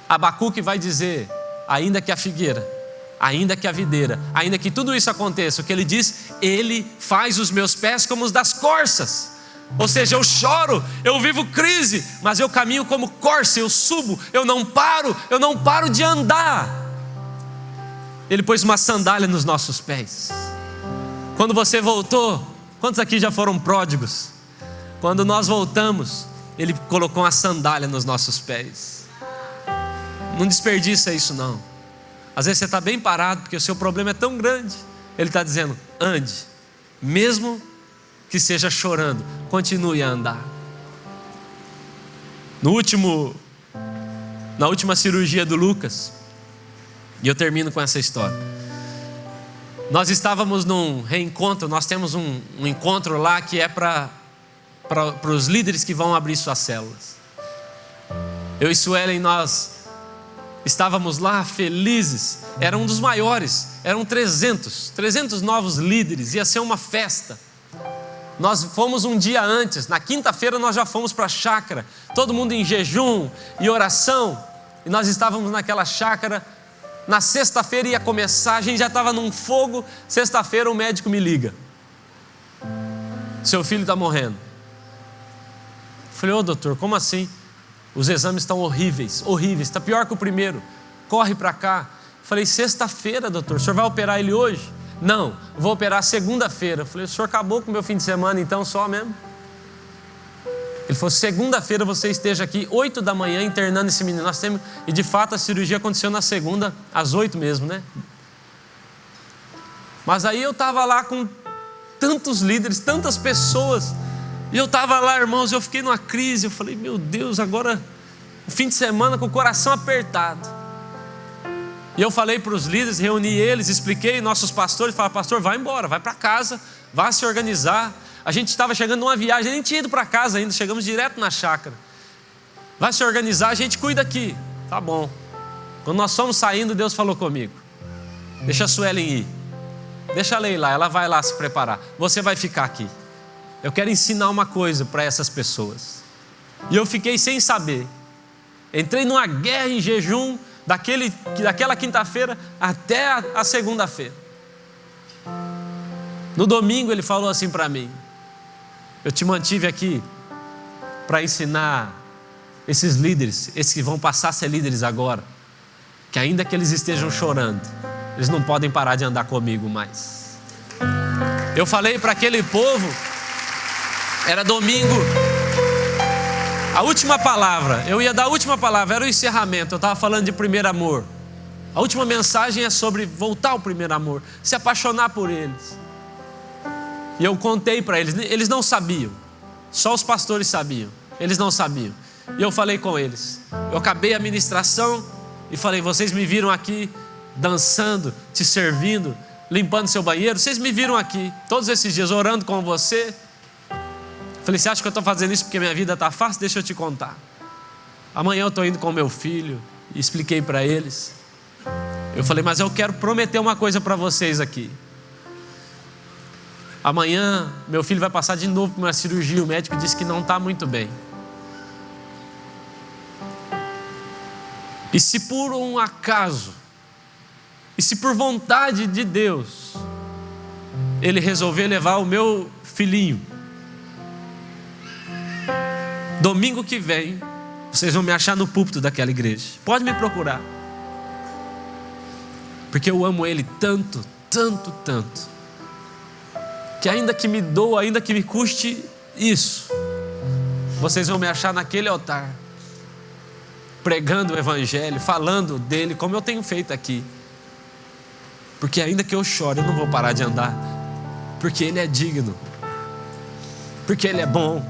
Abacuque vai dizer: ainda que a figueira, ainda que a videira, ainda que tudo isso aconteça, o que ele diz: ele faz os meus pés como os das corças. Ou seja, eu choro, eu vivo crise, mas eu caminho como corça, eu subo, eu não paro de andar. Ele pôs uma sandália nos nossos pés. Quando você voltou, quantos aqui já foram pródigos? Quando nós voltamos, Ele colocou uma sandália nos nossos pés. Não desperdiça isso não. Às vezes você está bem parado porque o seu problema é tão grande. Ele está dizendo: ande, mesmo que seja chorando, continue a andar. Na última cirurgia do Lucas, e eu termino com essa história. Nós estávamos num reencontro. Nós temos um encontro lá que é para os líderes que vão abrir suas células. Eu e Suelen, nós estávamos lá felizes. Era um dos maiores, eram 300 novos líderes. Ia ser uma festa. Nós fomos um dia antes, na quinta-feira nós já fomos para a chácara, todo mundo em jejum e oração, e nós estávamos naquela chácara. Na sexta-feira ia começar, a gente já estava num fogo. Sexta-feira o médico me liga: seu filho está morrendo. Eu falei: ô doutor, como assim? Os exames estão horríveis, está pior que o primeiro, corre para cá. Eu falei: sexta-feira, doutor, o senhor vai operar ele hoje? Não, vou operar segunda-feira. Eu falei: o senhor acabou com o meu fim de semana então só mesmo? Ele falou: segunda-feira você esteja aqui 8 da manhã internando esse menino. Nós temos, e de fato a cirurgia aconteceu na segunda às 8 mesmo, né? Mas aí eu estava lá com tantos líderes, tantas pessoas, e eu estava lá, irmãos, eu fiquei numa crise. Eu falei: meu Deus, agora o fim de semana com o coração apertado. E eu falei para os líderes, reuni eles, expliquei, nossos pastores, falaram: pastor, vai embora, vai para casa, vá se organizar. A gente estava chegando numa viagem, nem tinha ido para casa ainda, chegamos direto na chácara. Vai se organizar, a gente cuida aqui. Tá bom. Quando nós fomos saindo, Deus falou comigo: deixa a Suelen ir. Deixa ela ir lá, ela vai lá se preparar. Você vai ficar aqui. Eu quero ensinar uma coisa para essas pessoas. E eu fiquei sem saber. Entrei numa guerra em jejum, daquela quinta-feira até a segunda-feira. No domingo ele falou assim para mim: eu te mantive aqui para ensinar esses líderes, esses que vão passar a ser líderes agora, que ainda que eles estejam chorando, eles não podem parar de andar comigo mais. Eu falei para aquele povo, era domingo, a última palavra, eu ia dar a última palavra, era o encerramento, eu estava falando de primeiro amor. A última mensagem é sobre voltar ao primeiro amor, se apaixonar por eles. E eu contei para eles, eles não sabiam, só os pastores sabiam, eles não sabiam. E eu falei com eles, eu acabei a ministração e falei: vocês me viram aqui dançando, te servindo, limpando seu banheiro, vocês me viram aqui todos esses dias orando com você. Falei: você acha que eu estou fazendo isso porque minha vida está fácil? Deixa eu te contar. Amanhã eu estou indo com meu filho, e expliquei para eles. Eu falei: mas eu quero prometer uma coisa para vocês aqui. Amanhã meu filho vai passar de novo por uma cirurgia, o médico disse que não está muito bem. E se por um acaso, e se por vontade de Deus, ele resolver levar o meu filhinho, domingo que vem, vocês vão me achar no púlpito daquela igreja. Pode me procurar. Porque eu amo ele tanto, tanto, tanto, que ainda que me doa, ainda que me custe isso, vocês vão me achar naquele altar, pregando o evangelho, falando dele, como eu tenho feito aqui. Porque ainda que eu chore, eu não vou parar de andar, porque ele é digno, porque ele é bom,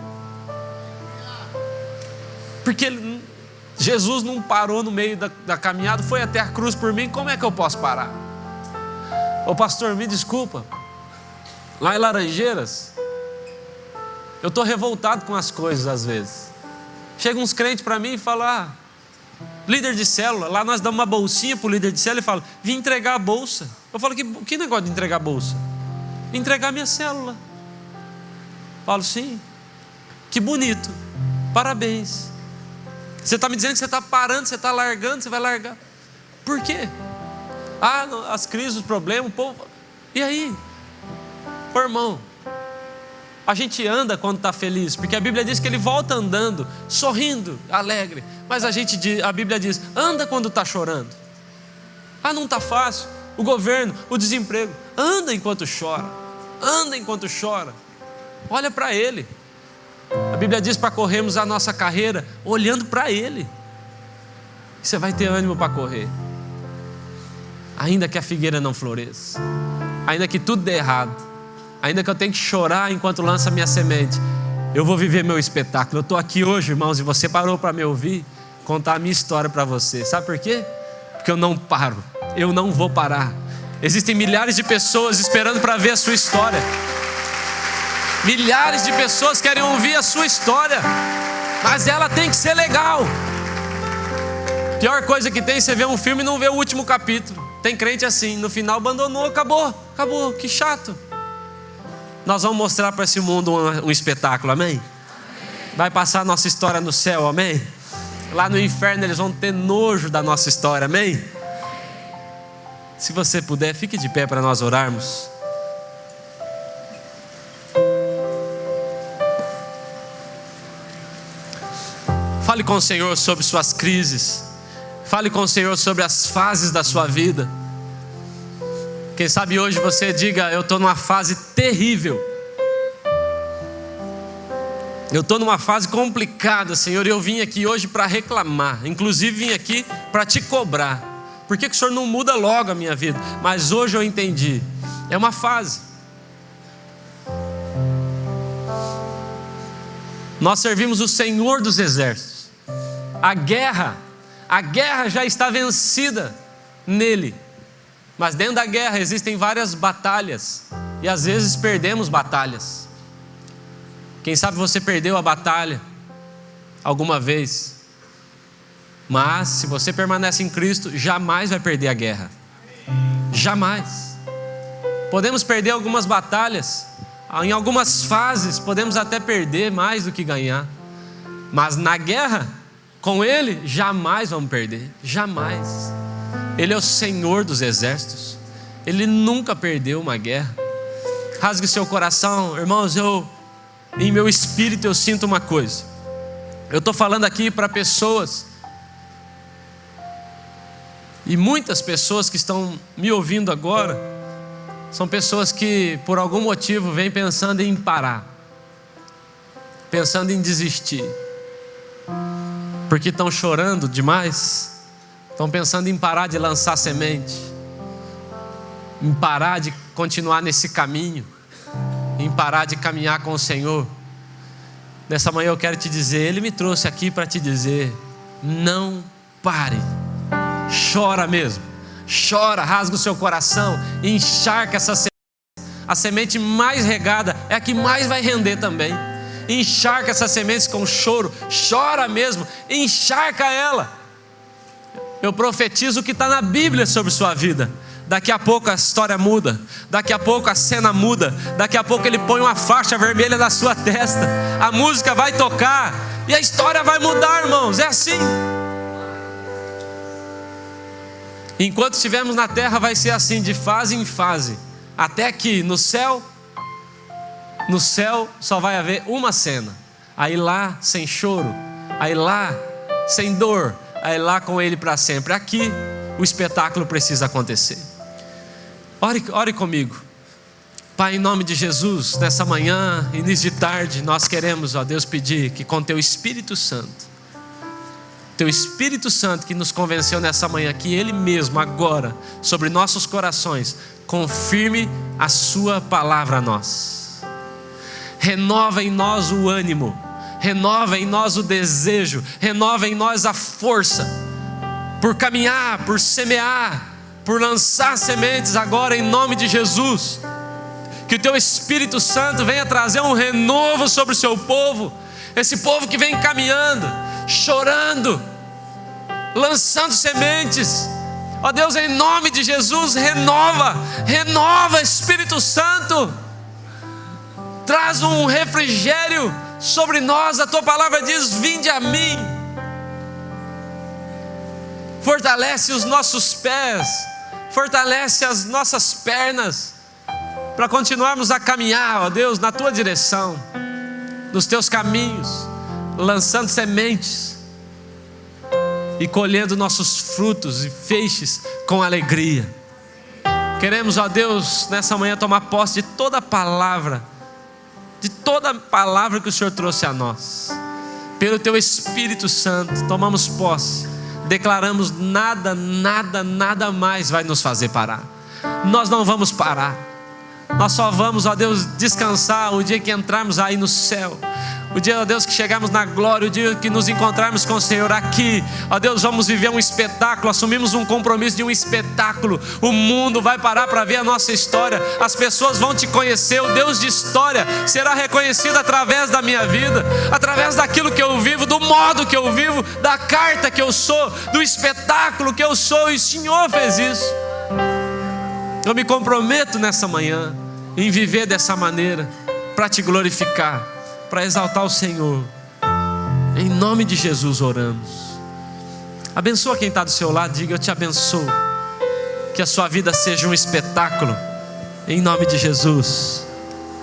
porque Jesus não parou no meio da caminhada, foi até a cruz por mim. Como é que eu posso parar? Ô pastor, me desculpa, lá em Laranjeiras, eu estou revoltado com as coisas às vezes. Chegam uns crentes para mim e falam: líder de célula, lá nós damos uma bolsinha para o líder de célula e fala: vim entregar a bolsa. Eu falo: que negócio de entregar a bolsa? Entregar minha célula. Falo: sim, que bonito, parabéns. Você está me dizendo que você está parando, você está largando, você vai largar. Por quê? As crises, os problemas, o povo. E aí? Ô irmão, a gente anda quando está feliz, porque a Bíblia diz que ele volta andando, sorrindo, alegre. Mas a Bíblia diz: anda quando está chorando. Não está fácil, o governo, o desemprego. Anda enquanto chora, anda enquanto chora. Olha para ele. A Bíblia diz para corrermos a nossa carreira olhando para ele. Você vai ter ânimo para correr. Ainda que a figueira não floresça, ainda que tudo dê errado, ainda que eu tenha que chorar enquanto lança minha semente, eu vou viver meu espetáculo. Eu estou aqui hoje, irmãos, e você parou para me ouvir, contar a minha história para você. Sabe por quê? Porque eu não paro, eu não vou parar. Existem milhares de pessoas esperando para ver a sua história. Milhares de pessoas querem ouvir a sua história, mas ela tem que ser legal. Pior coisa que tem, você vê um filme e não vê o último capítulo. Tem crente assim, no final abandonou, acabou, que chato. Nós vamos mostrar para esse mundo um espetáculo, amém? Vai passar a nossa história no céu, amém? Lá no inferno eles vão ter nojo da nossa história, amém? Se você puder, fique de pé para nós orarmos. Fale com o Senhor sobre suas crises. Fale com o Senhor sobre as fases da sua vida. Quem sabe hoje você diga: eu estou numa fase terrível. Eu estou numa fase complicada, Senhor, e eu vim aqui hoje para reclamar. Inclusive vim aqui para te cobrar. Por que o Senhor não muda logo a minha vida? Mas hoje eu entendi. É uma fase. Nós servimos o Senhor dos exércitos. A guerra já está vencida nele. Mas dentro da guerra existem várias batalhas. E às vezes perdemos batalhas. Quem sabe você perdeu a batalha alguma vez. Mas se você permanece em Cristo, jamais vai perder a guerra. Jamais. Podemos perder algumas batalhas, em algumas fases podemos até perder mais do que ganhar, mas na guerra com Ele jamais vamos perder. Jamais. Ele é o Senhor dos exércitos. Ele nunca perdeu uma guerra. Rasgue seu coração, irmãos. Em meu espírito eu sinto uma coisa. Eu estou falando aqui para pessoas, e muitas pessoas que estão me ouvindo agora são pessoas que por algum motivo vêm pensando em parar, pensando em desistir, porque estão chorando demais, estão pensando em parar de lançar semente, em parar de continuar nesse caminho, em parar de caminhar com o Senhor. Nessa manhã eu quero te dizer, Ele me trouxe aqui para te dizer: não pare. Chora mesmo, chora, rasga o seu coração, encharca essa semente. A semente mais regada é a que mais vai render também. Encharca essas sementes com choro, chora mesmo, encharca ela. Eu profetizo o que está na Bíblia sobre sua vida. Daqui a pouco a história muda, daqui a pouco a cena muda, daqui a pouco Ele põe uma faixa vermelha na sua testa, a música vai tocar e a história vai mudar, irmãos. É assim. Enquanto estivermos na terra vai ser assim, de fase em fase, até que no céu só vai haver uma cena. Aí lá sem choro, aí lá sem dor, aí lá com Ele para sempre. Aqui o espetáculo precisa acontecer. Ore comigo. Pai, em nome de Jesus, nessa manhã, início de tarde, nós queremos, ó Deus, pedir que com Teu Espírito Santo, Teu Espírito Santo que nos convenceu nessa manhã, que Ele mesmo agora, sobre nossos corações, confirme a Sua palavra a nós. Renova em nós o ânimo, renova em nós o desejo, renova em nós a força, por caminhar, por semear, por lançar sementes agora em nome de Jesus. Que o Teu Espírito Santo venha trazer um renovo sobre o Seu povo, esse povo que vem caminhando, chorando, lançando sementes. Ó Deus, em nome de Jesus, renova, Espírito Santo, traz um refrigério sobre nós. A Tua palavra diz: vinde a mim. Fortalece os nossos pés, fortalece as nossas pernas, para continuarmos a caminhar, ó Deus, na Tua direção, nos Teus caminhos, lançando sementes e colhendo nossos frutos e feixes com alegria. Queremos, ó Deus, nessa manhã tomar posse de toda palavra que o Senhor trouxe a nós. Pelo Teu Espírito Santo, tomamos posse, declaramos: nada mais vai nos fazer parar. Nós não vamos parar. Nós só vamos, ó Deus, descansar o dia que entrarmos aí no céu, o dia, ó Deus, que chegarmos na glória, o dia que nos encontrarmos com o Senhor aqui. Ó Deus, vamos viver um espetáculo, assumimos um compromisso de um espetáculo. O mundo vai parar para ver a nossa história, as pessoas vão Te conhecer. O Deus de história será reconhecido através da minha vida, através daquilo que eu vivo, do modo que eu vivo, da carta que eu sou, do espetáculo que eu sou. E o Senhor fez isso. Eu me comprometo nessa manhã em viver dessa maneira, para Te glorificar, para exaltar o Senhor. Em nome de Jesus oramos. Abençoa quem está do seu lado, diga: eu te abençoo. Que a sua vida seja um espetáculo, em nome de Jesus.